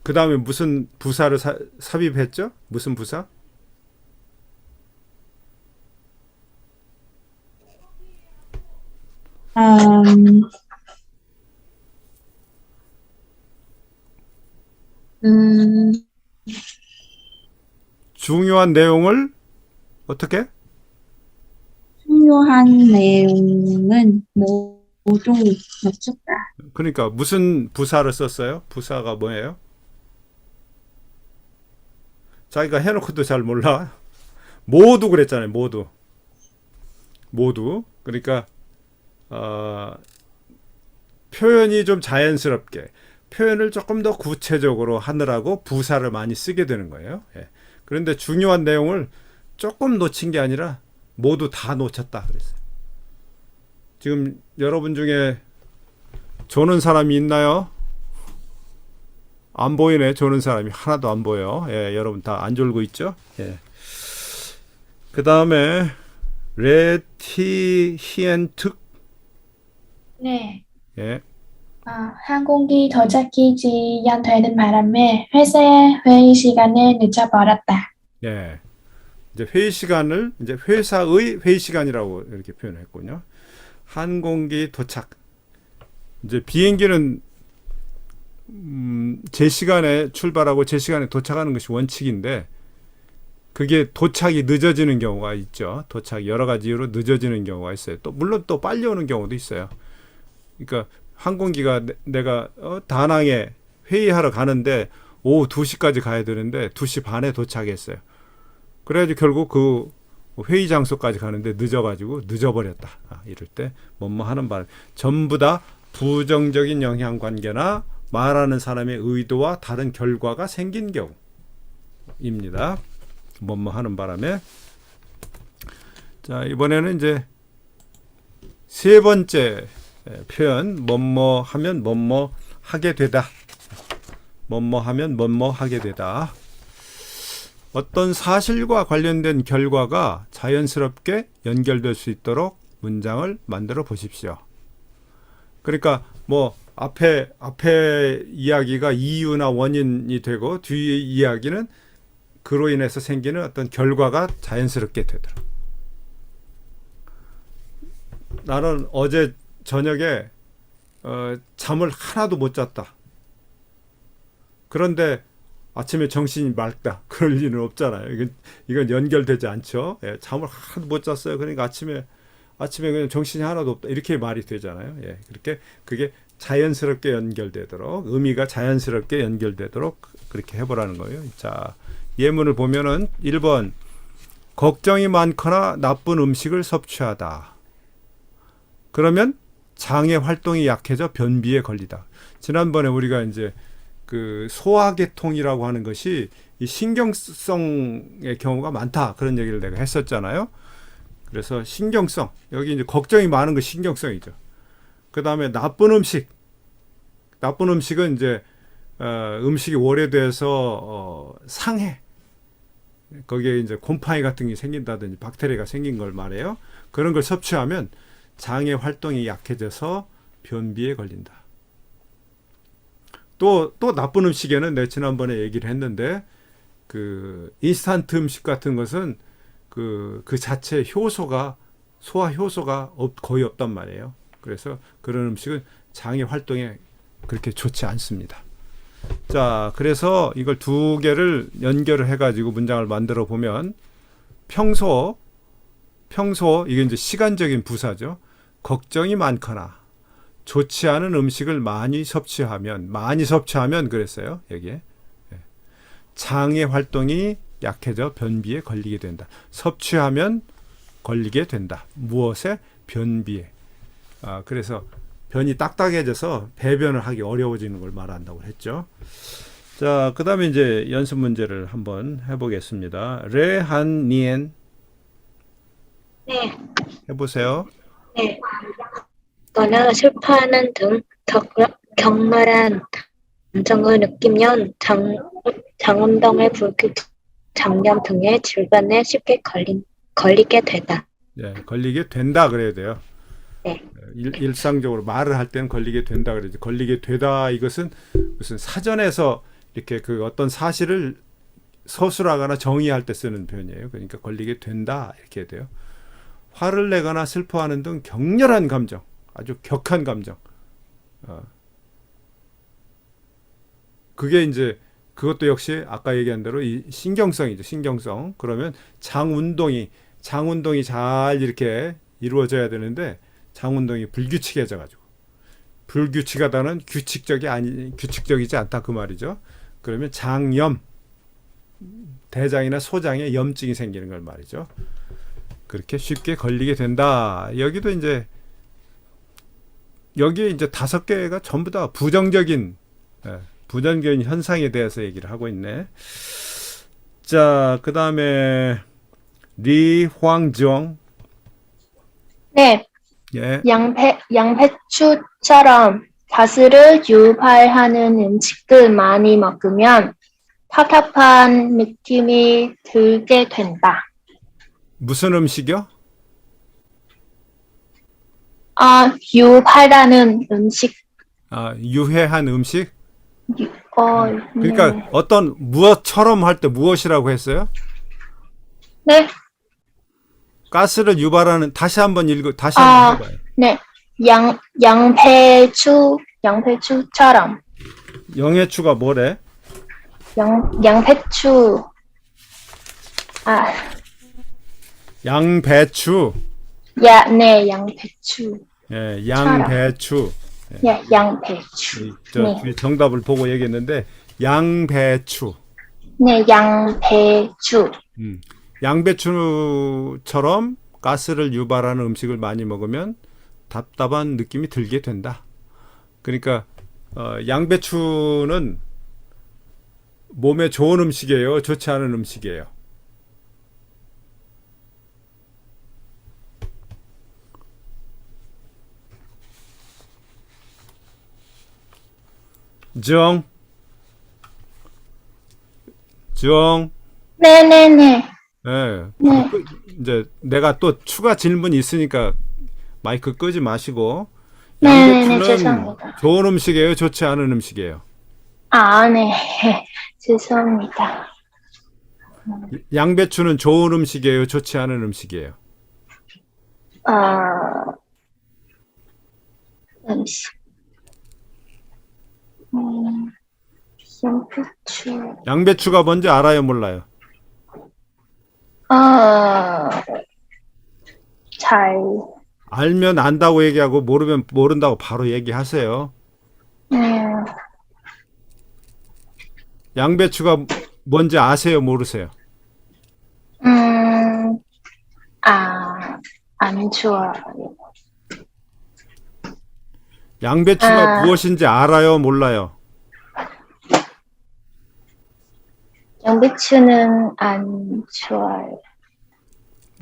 그 다음에 무슨 부사를 삽입했죠? 무슨 부사? 음, 중요한 내용을 어떻게? 중요한 내용은 모두 묻혔다. 그러니까 무슨 부사를 썼어요? 부사가 뭐예요? 자기가 해놓고도 잘 몰라. 모두 그랬잖아요. 모두. 그러니까 표현이 좀 자연스럽게 표현을 조금 더 구체적으로 하느라고 부사를 많이 쓰게 되는 거예요. 예. 그런데 중요한 내용을 조금 놓친 게 아니라 모두 다 놓쳤다 그랬어요. 지금 여러분 중에 조는 사람이 있나요? 안 보이네. 조는 사람이 하나도 안 보여. 예, 여러분 다 안 졸고 있죠? 예. 그 다음에 레티히엔특. 네. 예. 항공기 도착이 지연되는 바람에 회사의 회의 시간을 늦어버렸다. 예. 이제 회의 시간을 이제 회사의 회의 시간이라고 이렇게 표현했군요. 항공기 도착. 이제 비행기는 제 시간에 출발하고 제 시간에 도착하는 것이 원칙인데 그게 도착이 늦어지는 경우가 있죠. 도착 여러 가지 이유로 늦어지는 경우가 있어요. 또 물론 또 빨리 오는 경우도 있어요. 그러니까 항공기가 내가 다낭에 회의하러 가는데 오후 2시까지 가야 되는데 2시 반에 도착했어요. 그래가지고 결국 그 회의 장소까지 가는데 늦어가지고 늦어버렸다. 이럴 때 뭐뭐 하는 바람 전부 다 부정적인 영향관계나 말하는 사람의 의도와 다른 결과가 생긴 경우입니다. 뭐뭐 하는 바람에. 자, 이번에는 이제 세 번째 표현, 뭐뭐 하면 뭐뭐 하게 되다. 뭐뭐 하면 뭐뭐 하게 되다. 어떤 사실과 관련된 결과가 자연스럽게 연결될 수 있도록 문장을 만들어 보십시오. 그러니까 뭐 앞에 이야기가 이유나 원인이 되고 뒤의 이야기는 그로 인해서 생기는 어떤 결과가 자연스럽게 되도록. 나는 어제 저녁에 잠을 하나도 못 잤다. 그런데 아침에 정신이 맑다. 그럴 리는 없잖아요. 이건 연결되지 않죠. 예, 잠을 하나도 못 잤어요. 그러니까 아침에 그냥 정신이 하나도 없다. 이렇게 말이 되잖아요. 예, 그렇게 그게 자연스럽게 연결되도록 의미가 자연스럽게 연결되도록 그렇게 해보라는 거예요. 자, 예문을 보면은 1번 걱정이 많거나 나쁜 음식을 섭취하다. 그러면 장의 활동이 약해져 변비에 걸리다. 지난번에 우리가 이제 그 소화계통이라고 하는 것이 이 신경성의 경우가 많다. 그런 얘기를 내가 했었잖아요. 그래서 신경성, 여기 이제 걱정이 많은 거 신경성이죠. 그 다음에 나쁜 음식은 이제 음식이 오래돼서 상해. 거기에 이제 곰팡이 같은 게 생긴다든지 박테리아가 생긴 걸 말해요. 그런 걸 섭취하면 장의 활동이 약해져서 변비에 걸린다. 또 나쁜 음식에는 내가 지난번에 얘기를 했는데 그 인스턴트 음식 같은 것은 그 자체 소화 효소가 거의 없단 말이에요. 그래서 그런 음식은 장의 활동에 그렇게 좋지 않습니다. 자, 그래서 이걸 두 개를 연결을 해가지고 문장을 만들어 보면 평소 이게 이제 시간적인 부사죠. 걱정이 많거나 좋지 않은 음식을 많이 섭취하면 그랬어요. 여기에 장의 활동이 약해져 변비에 걸리게 된다. 섭취하면 걸리게 된다. 무엇에? 변비에. 그래서 변이 딱딱해져서 배변을 하기 어려워지는 걸 말한다고 했죠. 자, 그 다음에 이제 연습 문제를 한번 해보겠습니다. 레한 니엔 네, 해보세요. 네. 거나 슬퍼하는 등 격렬한 감정을 느끼면 장운동의 불규 장염 등의 질병에 쉽게 걸리게 되다. 네, 걸리게 된다 그래야 돼요. 네. 일상적으로 말을 할 때는 걸리게 된다 그러지. 걸리게 되다 이것은 무슨 사전에서 이렇게 그 어떤 사실을 서술하거나 정의할 때 쓰는 표현이에요. 그러니까 걸리게 된다 이렇게 해야 돼요. 화를 내거나 슬퍼하는 등 격렬한 감정, 아주 격한 감정. 그게 이제 그것도 역시 아까 얘기한 대로 이 신경성이죠. 신경성. 그러면 장운동이 잘 이렇게 이루어져야 되는데 장운동이 불규칙해져 가지고 불규칙하다는 규칙적이지 않다 그 말이죠. 그러면 장염, 대장이나 소장에 염증이 생기는 걸 말이죠. 그렇게 쉽게 걸리게 된다. 여기도 이제 여기에 이제 5개가 전부 다 부정적인 현상에 대해서 얘기를 하고 있네. 자, 그 다음에 리황정. 네, 예, 양배추처럼 가스를 유발하는 음식을 많이 먹으면 답답한 느낌이 들게 된다. 무슨 음식이요? 유발하는 음식. 유해한 음식? 그러니까 네. 어떤 무엇처럼 할 때 무엇이라고 했어요? 네, 가스를 유발하는 다시 한번 해봐요. 네, 양배추처럼. 영해추가 뭐래? 양배추. 양배추. 네, 양배추. 예, 양배추. 네, 양배추. 네. 정답을 보고 얘기했는데 양배추. 네, 양배추. 양배추처럼 가스를 유발하는 음식을 많이 먹으면 답답한 느낌이 들게 된다. 그러니까 양배추는 몸에 좋은 음식이에요? 좋지 않은 음식이에요? 정. 네네네. 예. 네. 이제 내가 또 추가 질문이 있으니까 마이크 끄지 마시고. 네네네, 양배추는 죄송합니다. 좋은 음식이에요? 좋지 않은 음식이에요? 네. 죄송합니다. 양배추는 좋은 음식이에요? 좋지 않은 음식이에요? 음식. 양배추. 양배추가 뭔지 알아요? 몰라요? 잘. 알면 안다고 얘기하고 모르면 모른다고 바로 얘기하세요. 양배추가 뭔지 아세요? 모르세요? 안 좋아요. 양배추가 무엇인지 알아요? 몰라요? 양배추는 안 좋아요.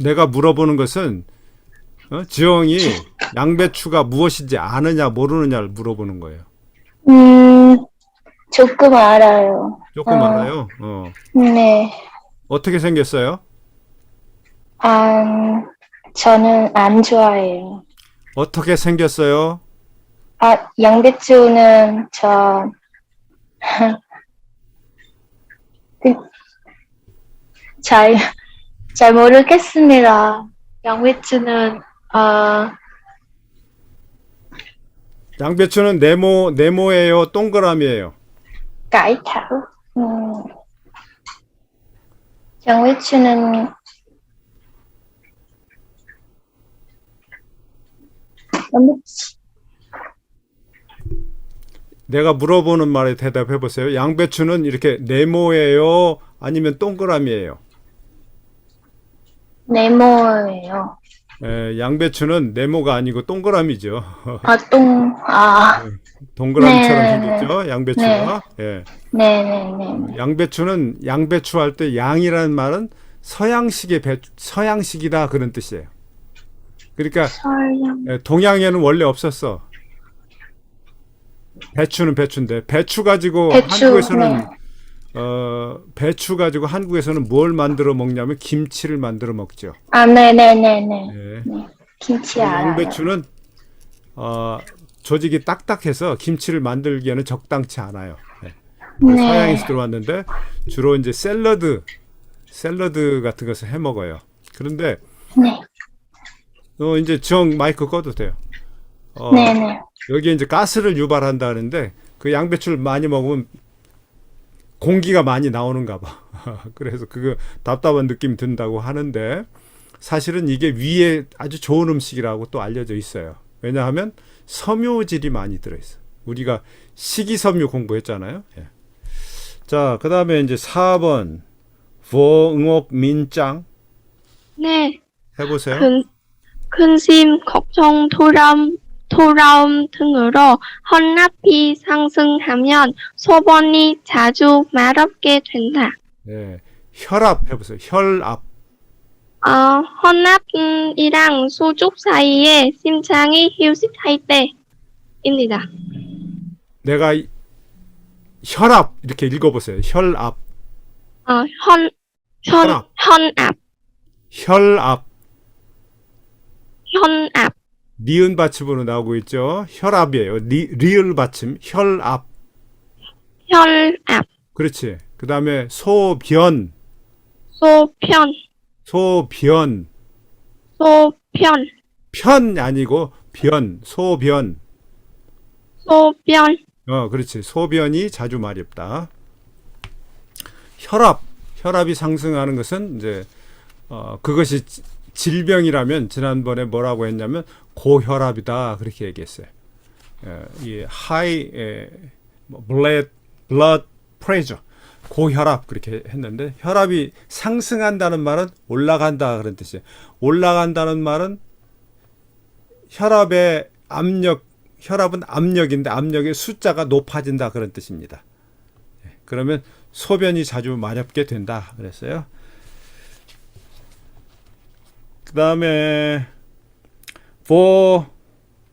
내가 물어보는 것은 지영이 양배추가 무엇인지 아느냐 모르느냐를 물어보는 거예요. 조금 알아요. 조금 알아요? 네. 어떻게 생겼어요? 저는 안 좋아해요. 어떻게 생겼어요? 양배추는 잘 모르겠습니다. 양배추는, 양배추는 네모예요? 동그라미예요? cải thảo. 양배추는, 내가 물어보는 말에 대답해 보세요. 양배추는 이렇게 네모예요? 아니면 동그라미예요? 네모예요. 양배추는 네모가 아니고 동그라미죠. 동그라미처럼 네. 생겼죠. 양배추가. 예. 네네네. 양배추는 양배추 할 때 양이라는 말은 서양식의 서양식이다 그런 뜻이에요. 그러니까 설령. 동양에는 원래 없었어. 배추는 배추인데 배추 가지고 배추, 한국에서는 네. 배추 가지고 한국에서는 뭘 만들어 먹냐면 김치를 만들어 먹죠. 네네네네. 예. 네. 김치 알아요. 양배추는 조직이 딱딱해서 김치를 만들기에는 적당치 않아요. 예. 네. 서양에서 들어왔는데 주로 이제 샐러드 같은 것을 해 먹어요. 그런데 네. 이제 마이크 꺼도 돼요. 네네. 여기에 이제 가스를 유발한다는데 그 양배추를 많이 먹으면 공기가 많이 나오는가 봐. 그래서 그거 답답한 느낌이 든다고 하는데 사실은 이게 위에 아주 좋은 음식이라고 또 알려져 있어요. 왜냐하면 섬유질이 많이 들어있어. 우리가 식이섬유 공부했잖아요. 예. 자, 그 다음에 이제 4번 보응옥 민짱 네. 해보세요. 근심, 걱정, 돌아옴 등으로 헌납이 상승하면 소변이 자주 마렵게 된다. 예. 혈압 해보세요. 혈압. 헌납이랑 소죽 사이에 심장이 휴식할 때입니다. 내가 혈압 이렇게 읽어보세요. 혈압. 혈압. 혈압. 현압. 니은 받침으로 나오고 있죠. 혈압이에요. 리을 받침. 혈압. 혈압. 그렇지. 그 다음에 소변. 소편. 편 아니고 변. 소변. 그렇지. 소변이 자주 마렵다. 혈압이 상승하는 것은 이제 그것이 질병이라면 지난번에 뭐라고 했냐면 고혈압이다 그렇게 얘기했어요. 이 high blood pressure 고혈압 그렇게 했는데 혈압이 상승한다는 말은 올라간다 그런 뜻이에요. 올라간다는 말은 혈압은 압력인데 압력의 숫자가 높아진다 그런 뜻입니다. 그러면 소변이 자주 마렵게 된다 그랬어요. 그 다음에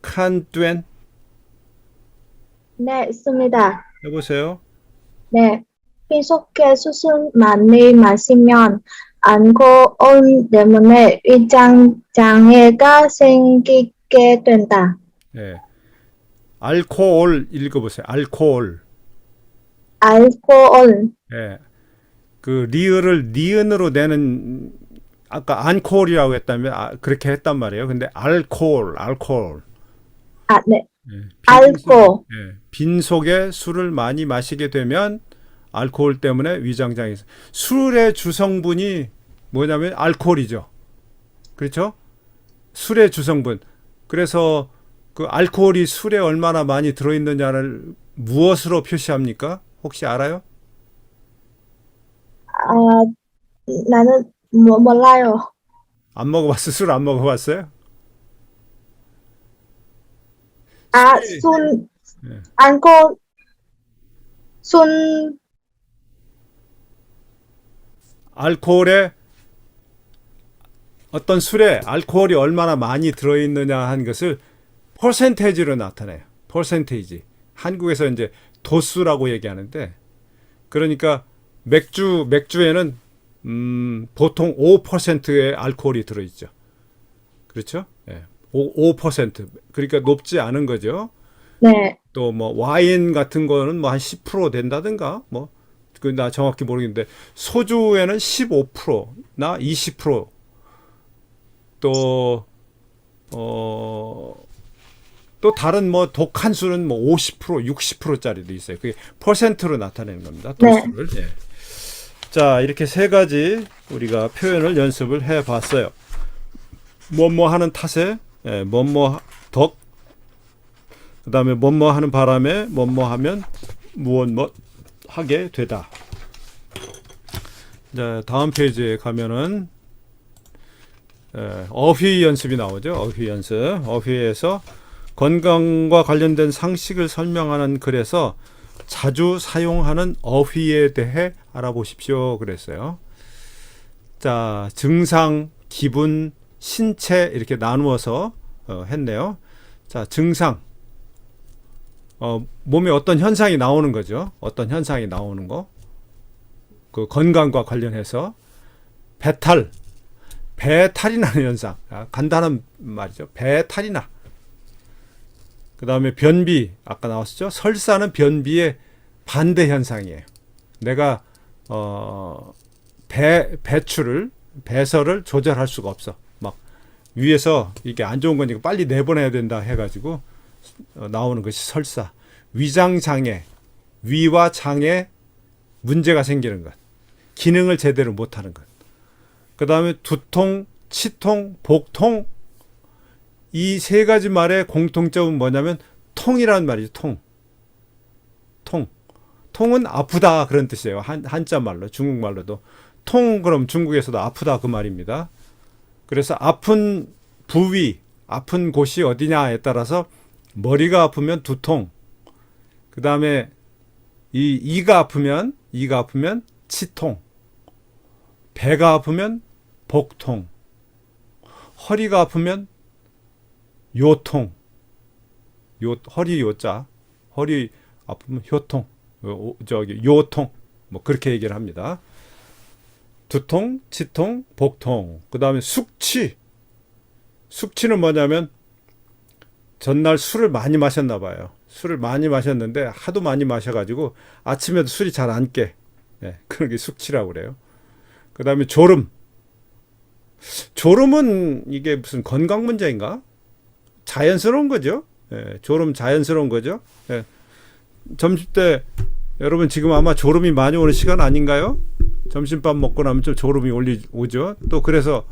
칸뚜엔 네, 있습니다. 해보세요. 네. 빈속에 수술 많이 마시면 알코올 때문에 위장 장애가 생기게 된다. 네. 알코올 읽어보세요. 알코올. 네. 그 리을을 니은으로 내는 아까 안코올이라고 했다면 그렇게 했단 말이에요. 근데 알코올. 네. 예, 알코올. 빈속에 술을 많이 마시게 되면 알코올 때문에 위장장애. 술의 주성분이 뭐냐면 알코올이죠. 그렇죠? 술의 주성분. 그래서 그 알코올이 술에 얼마나 많이 들어있느냐를 무엇으로 표시합니까? 혹시 알아요? 나는 몰라요. 안 먹어봤어요? 술 안 먹어봤어요? 알코올, 알코올에 어떤 술에 알코올이 얼마나 많이 들어있느냐 한 것을 퍼센테이지로 나타내요. 퍼센테이지. 한국에서 이제 도수라고 얘기하는데 그러니까 맥주에는 보통 5%의 알코올이 들어있죠. 그렇죠? 예. 5%. 그러니까 높지 않은 거죠. 네. 또 뭐 와인 같은 거는 뭐 한 10% 된다든가 뭐 그 나 정확히 모르겠는데 소주에는 15%나 20% 또 또 다른 뭐 독한 술은 뭐 50%, 60%짜리도 있어요. 그게 퍼센트로 나타내는 겁니다. 도수를. 네. 자, 이렇게 세 가지 우리가 표현을 연습을 해 봤어요. 뭐뭐 하는 탓에 뭐뭐 덕 그다음에 뭐뭐 하는 바람에 뭐뭐 하면 무엇 하게 되다. 자, 다음 페이지에 가면은 어휘 연습이 나오죠. 어휘 연습. 어휘에서 건강과 관련된 상식을 설명하는 글에서 자주 사용하는 어휘에 대해 알아보십시오. 그랬어요. 자, 증상, 기분, 신체 이렇게 나누어서 했네요. 자, 증상. 몸에 어떤 현상이 나오는 거죠. 어떤 현상이 나오는 거. 그 건강과 관련해서 배탈이 나는 현상. 간단한 말이죠. 배탈이 나. 그 다음에 변비, 아까 나왔었죠. 설사는 변비의 반대 현상이에요. 내가 배설을 조절할 수가 없어. 막 위에서 이게 안 좋은 거니까 빨리 내보내야 된다 해가지고 나오는 것이 설사. 위장장애, 위와 장에 문제가 생기는 것. 기능을 제대로 못하는 것. 그 다음에 두통, 치통, 복통. 이 세 가지 말의 공통점은 뭐냐면 통이라는 말이죠. 통은 아프다 그런 뜻이에요. 한자 말로, 중국말로도. 그럼 중국에서도 아프다 그 말입니다. 그래서 아픈 부위, 아픈 곳이 어디냐에 따라서 머리가 아프면 두통, 그 다음에 이가 아프면 치통, 배가 아프면 복통, 허리가 아프면 요통, 허리 요자, 허리 아프면 효통, 요통, 뭐 그렇게 얘기를 합니다. 두통, 치통, 복통. 그 다음에 숙취는 뭐냐면 전날 술을 많이 마셨나 봐요. 술을 많이 마셨는데 하도 많이 마셔가지고 아침에도 술이 잘 안 깨. 그런 게 숙취라고 그래요. 그 다음에 졸음은 이게 무슨 건강 문제인가? 자연스러운 거죠. 졸음 자연스러운 거죠. 점심 때 여러분 지금 아마 졸음이 많이 오는 시간 아닌가요? 점심밥 먹고 나면 좀 졸음이 오죠. 또 그래서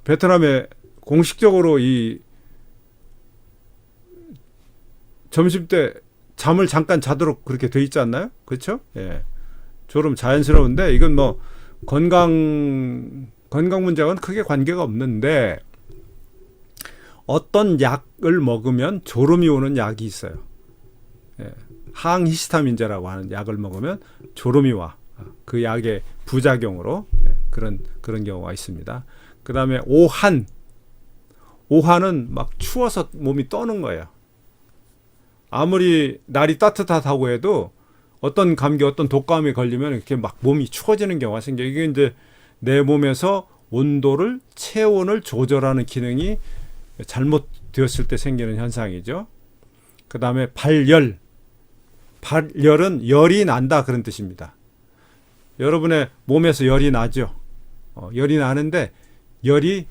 베트남에 공식적으로 이 점심 때 잠을 잠깐 자도록 그렇게 돼 있지 않나요? 그렇죠? 졸음 자연스러운데 이건 뭐 건강 문제와는 크게 관계가 없는데 어떤 약을 먹으면 졸음이 오는 약이 있어요. 항히스타민제라고 하는 약을 먹으면 졸음이 와. 그 약의 부작용으로 그런 경우가 있습니다. 그 다음에 오한은 막 추워서 몸이 떠는 거예요. 아무리 날이 따뜻하다고 해도 어떤 감기, 어떤 독감에 걸리면 이렇게 막 몸이 추워지는 경우가 생겨요. 이게 이제 내 몸에서 온도를, 체온을 조절하는 기능이 잘못되었을 때 생기는 현상이죠. 그 다음에 발열은 열이 난다 그런 뜻입니다. 여러분의 몸에서 열이 나죠. 열이 나는데 열이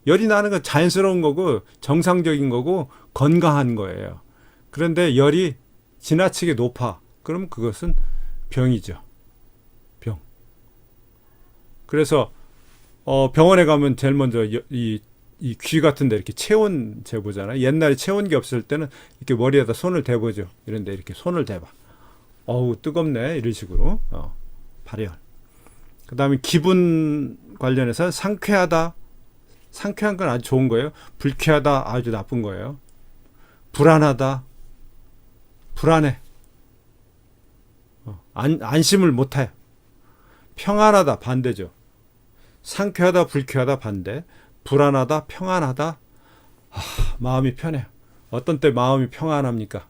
나는 건 자연스러운 거고 정상적인 거고 건강한 거예요. 그런데 열이 지나치게 높아. 그럼 그것은 병이죠. 병. 그래서 병원에 가면 제일 먼저 이 귀 같은 데 이렇게 체온 재보잖아요. 옛날에 체온계 없을 때는 이렇게 머리에다 손을 대보죠. 이런데 이렇게 손을 대봐. 어우 뜨겁네. 이런 식으로 발열. 그 다음에 기분 관련해서 상쾌하다. 상쾌한 건 아주 좋은 거예요. 불쾌하다 아주 나쁜 거예요. 불안하다. 불안해. 안심을 못해요. 평안하다 반대죠. 상쾌하다 불쾌하다 반대. 불안하다 평안하다. 마음이 편해요. 어떤 때 마음이 평안합니까?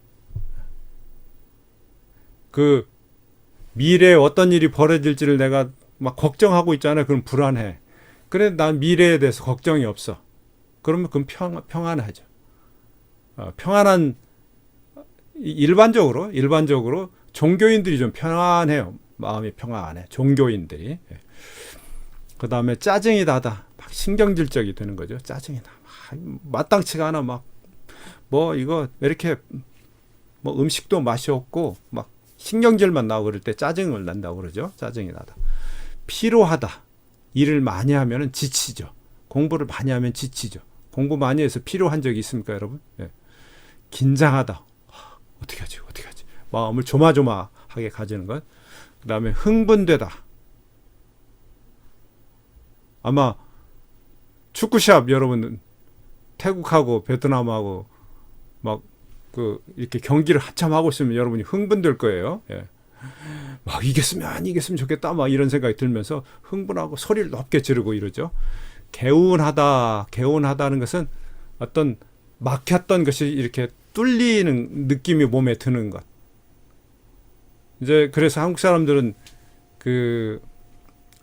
그 미래에 어떤 일이 벌어질지를 내가 막 걱정하고 있잖아요. 그럼 불안해. 그래 난 미래에 대해서 걱정이 없어. 그러면 그건 평안하죠. 평안한 일반적으로 종교인들이 좀 평안해요. 마음이 평안해. 종교인들이. 그 다음에 짜증이 나다. 막 신경질적이 되는 거죠. 짜증이 나. 마땅치가 않아. 막 뭐 이거 왜 이렇게 뭐 음식도 맛이 없고 막 신경질만 나고 그럴 때 짜증을 난다고 그러죠. 짜증이 나다. 피로하다. 일을 많이 하면 지치죠. 공부를 많이 하면 지치죠. 공부 많이 해서 피로한 적이 있습니까, 여러분? 긴장하다. 어떻게 하지? 마음을 조마조마하게 가지는 것. 그 다음에 흥분되다. 아마 축구샵 여러분 태국하고 베트남하고 막 이렇게 경기를 한참 하고 있으면 여러분이 흥분될 거예요. 예. 막 이겼으면 좋겠다 막 이런 생각이 들면서 흥분하고 소리를 높게 지르고 이러죠. 개운하다는 것은 어떤 막혔던 것이 이렇게 뚫리는 느낌이 몸에 드는 것. 이제 그래서 한국 사람들은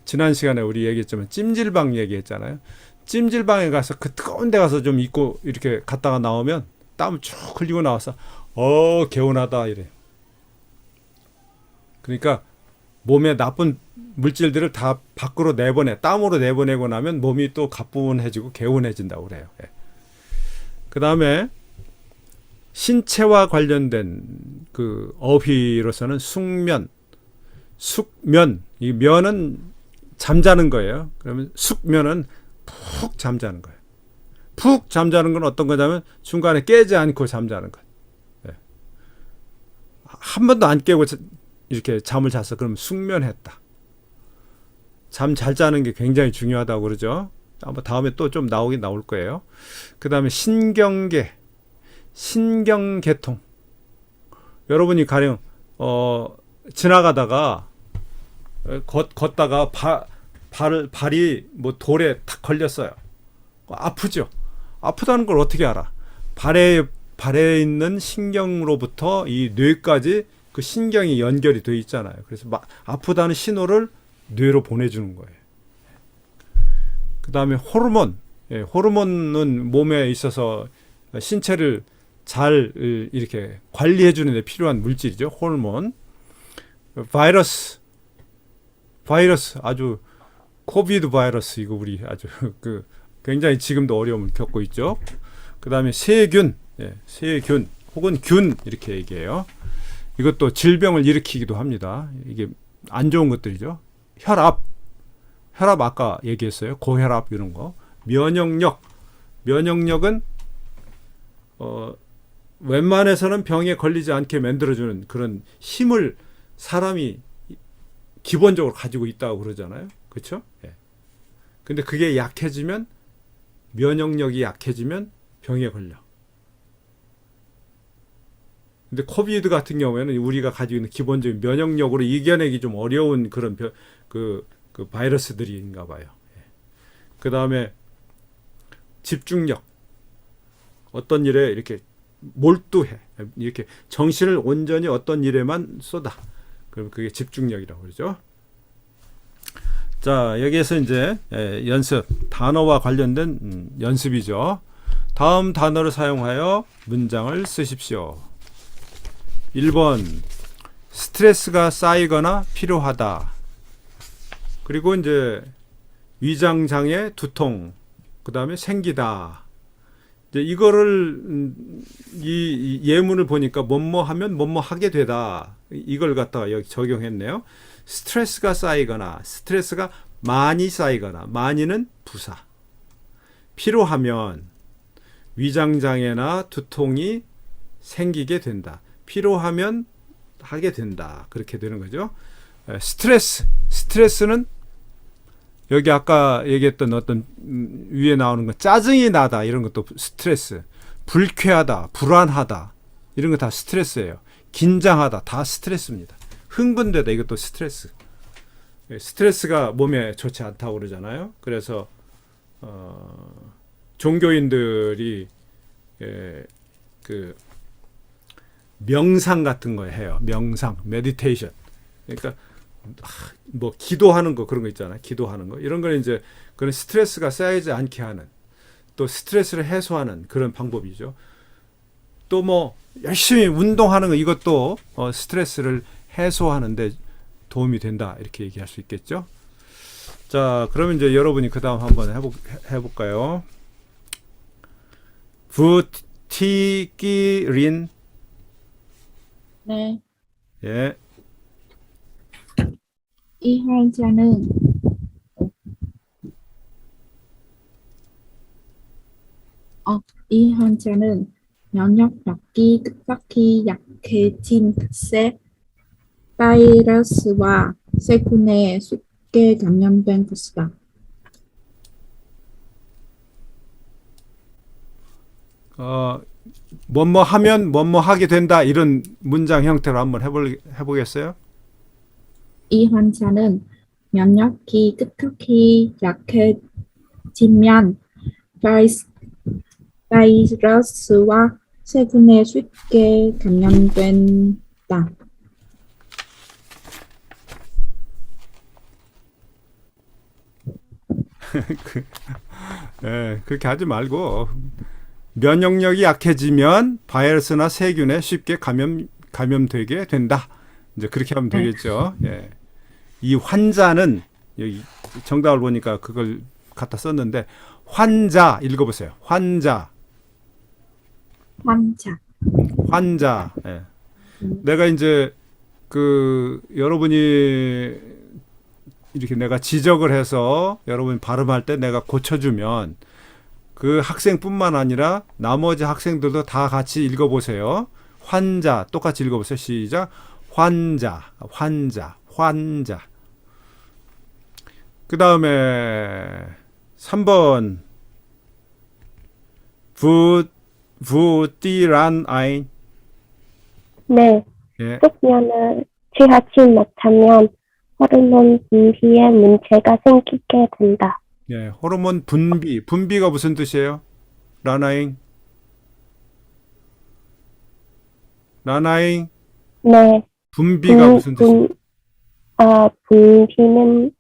지난 시간에 우리 얘기했지만 찜질방 얘기했잖아요. 찜질방에 가서 그 뜨거운 데 가서 좀 있고 이렇게 갔다가 나오면 땀을 쭉 흘리고 나와서 개운하다 이래. 그러니까 몸에 나쁜 물질들을 다 밖으로 땀으로 내보내고 나면 몸이 또 가뿐해지고 개운해진다고 그래요. 예. 그 다음에 신체와 관련된 어휘로서는 숙면, 이 면은 잠자는 거예요. 그러면 숙면은 푹 잠자는 거예요. 푹 잠자는 건 어떤 거냐면 중간에 깨지 않고 잠자는 것. 예. 한 번도 안 깨고 이렇게 잠을 잤어. 그럼 숙면했다. 잠 잘 자는 게 굉장히 중요하다고 그러죠. 아마 다음에 또 좀 나올 거예요. 그 다음에 신경계통. 여러분이 가령 지나가다가 걷다가 발이 뭐 돌에 탁 걸렸어요. 아프죠. 아프다는 걸 어떻게 알아? 발에 있는 신경으로부터 이 뇌까지 그 신경이 연결이 돼 있잖아요. 그래서 아프다는 신호를 뇌로 보내주는 거예요. 그 다음에 호르몬. 예, 호르몬은 몸에 있어서 신체를 잘 이렇게 관리해주는 데 필요한 물질이죠. 호르몬. 바이러스 아주 코비드 바이러스 이거 우리 아주 굉장히 지금도 어려움을 겪고 있죠. 그 다음에 세균 혹은 균 이렇게 얘기해요. 이것도 질병을 일으키기도 합니다. 이게 안 좋은 것들이죠. 혈압 아까 얘기했어요. 고혈압 이런 거. 면역력은 웬만해서는 병에 걸리지 않게 만들어주는 그런 힘을 사람이 기본적으로 가지고 있다고 그러잖아요. 그렇죠? 예. 근데 그게 면역력이 약해지면 병에 걸려. 근데 코비드 같은 경우에는 우리가 가지고 있는 기본적인 면역력으로 이겨내기 좀 어려운 그런 바이러스들인가 봐요. 예. 그 다음에 집중력. 어떤 일에 이렇게 몰두해. 이렇게 정신을 온전히 어떤 일에만 쏟아. 그럼 그게 집중력이라고 그러죠. 자, 여기에서 이제 연습, 단어와 관련된 연습이죠. 다음 단어를 사용하여 문장을 쓰십시오. 1번, 스트레스가 쌓이거나 필요하다. 그리고 이제 위장장애, 두통, 그 다음에 생기다. 이제 이거를 이 예문을 보니까 뭐뭐 하면 뭐뭐 하게 되다. 이걸 갖다가 여기 적용했네요. 스트레스가 쌓이거나, 스트레스가 많이 쌓이거나, 많이는 부사. 필요하면 위장장애나 두통이 생기게 된다. 필요하면 하게 된다. 그렇게 되는 거죠. 스트레스는 여기 아까 얘기했던 어떤 위에 나오는 거 짜증이 나다 이런 것도 스트레스. 불쾌하다, 불안하다 이런 거 다 스트레스예요. 긴장하다 다 스트레스입니다. 흥분되다 이것도 스트레스. 스트레스가 몸에 좋지 않다고 그러잖아요. 그래서 종교인들이 명상 같은 거 해요. 명상, 메디테이션. 그러니까 뭐 기도하는 거 그런 거 있잖아요. 기도하는 거 이런 거는 이제 그런 스트레스가 쌓이지 않게 하는 또 스트레스를 해소하는 그런 방법이죠. 또 뭐 열심히 운동하는 거 이것도 스트레스를 해소하는데 도움이 된다 이렇게 얘기할 수 있겠죠. 자, 그러면 이제 여러분이 그 다음 한번 해볼까요? 부티기린. 네. 예. 이 환자는 이 환자는 면역력이 급격히 약해진 탓에 바이러스와 세균에 쉽게 감염된 것이다. 뭐뭐 하면 뭐뭐 하게 된다 이런 문장 형태로 한번 해보겠어요? 이 환자는 면역력이 급격히 약해지면 바이러스와 세균에 쉽게 감염된다. 예, 그렇게 하지 말고 면역력이 약해지면 바이러스나 세균에 쉽게 감염되게 된다. 이제 그렇게 하면 되겠죠. 예. 이 환자는 여기 정답을 보니까 그걸 갖다 썼는데 환자 읽어보세요. 환자. 환자. 예. 내가 이제 여러분이 이렇게 내가 지적을 해서 여러분이 발음할 때 내가 고쳐주면 그 학생뿐만 아니라 나머지 학생들도 다 같이 읽어보세요. 환자 똑같이 읽어보세요. 시작. 환자. 그 다음에 3번 부띠란 아인. 네. 예. 숙면을 취하지 못하면 호르몬 분비에 문제가 생기게 된다. 예, 호르몬 분비가 무슨 뜻이에요? 라나잉? 네. 분비가 무슨 뜻이에요? 분비는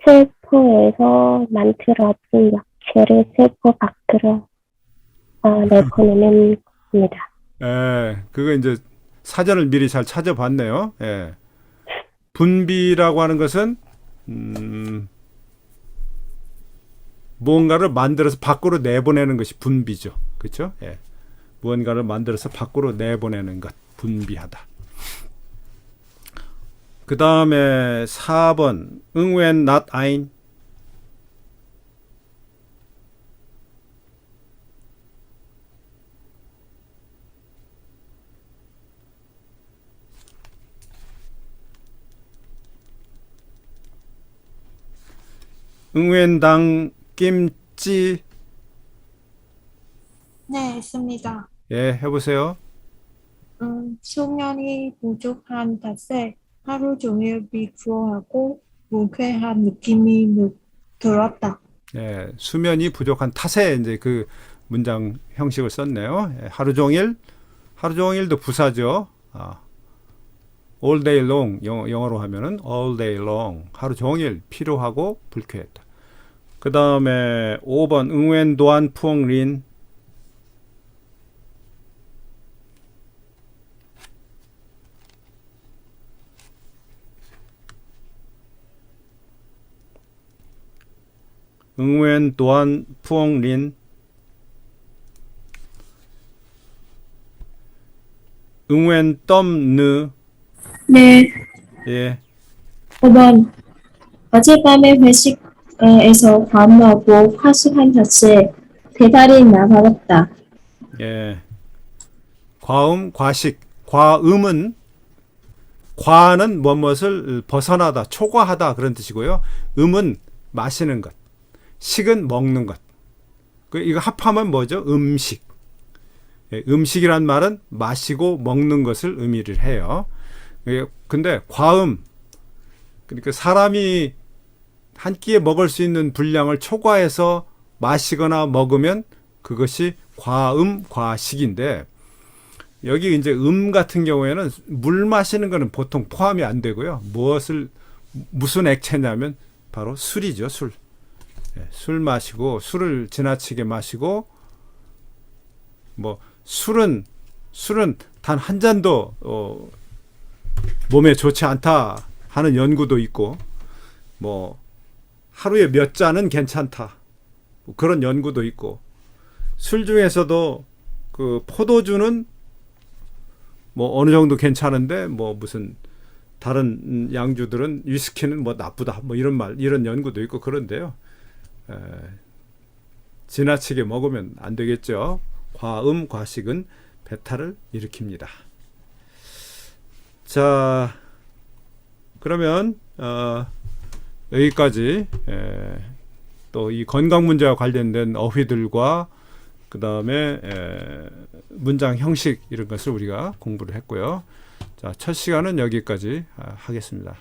세포에서 만들어진 약체를 세포 밖으로 내보내는 겁니다. 예, 그거 이제 사전을 미리 잘 찾아봤네요. 예. 분비라고 하는 것은 무언가를 만들어서 밖으로 내보내는 것이 분비죠. 그렇죠? 예. 무언가를 만들어서 밖으로 내보내는 것, 분비하다. 그 다음에 4번 when not ein. 응웬당 김치. 네, 있습니다. 예, 해보세요. 수면이 부족한 탓에 하루 종일 피로하고 뭉클한 느낌이 들었다. 예, 수면이 부족한 탓에 이제 그 문장 형식을 썼네요. 예, 하루 종일도 부사죠. all day long 영어로 하면은 all day long 하루 종일 피로하고 불쾌했다. 그 다음에 5번 응웬 도안 푸엉린. 응웬 도안 푸엉린. 응웬 덤느. 네. 예. 5번. 어젯밤에 회식에서 밥 먹고 화수한 탓에 배달이 나가봤다. 예. 과음, 과식. 과음은 과는 무엇을 벗어나다, 초과하다 그런 뜻이고요. 음은 마시는 것. 식은 먹는 것. 이거 합하면 뭐죠? 음식. 예, 음식이란 말은 마시고 먹는 것을 의미를 해요. 예, 근데 과음, 그러니까 사람이 한 끼에 먹을 수 있는 분량을 초과해서 마시거나 먹으면 그것이 과음, 과식인데, 여기 이제 같은 경우에는 물 마시는 거는 보통 포함이 안 되고요. 무슨 액체냐면 바로 술이죠, 술. 예, 술 마시고, 술을 지나치게 마시고, 술은 단 한 잔도 몸에 좋지 않다 하는 연구도 있고, 하루에 몇 잔은 괜찮다 그런 연구도 있고, 술 중에서도 그 포도주는 어느 정도 괜찮은데 무슨 다른 양주들은 위스키는 나쁘다 이런 연구도 있고 그런데요. 지나치게 먹으면 안 되겠죠. 과음, 과식은 배탈을 일으킵니다. 자, 그러면 여기까지 또 이 건강 문제와 관련된 어휘들과 그 다음에 문장 형식 이런 것을 우리가 공부를 했고요. 자, 첫 시간은 여기까지 하겠습니다.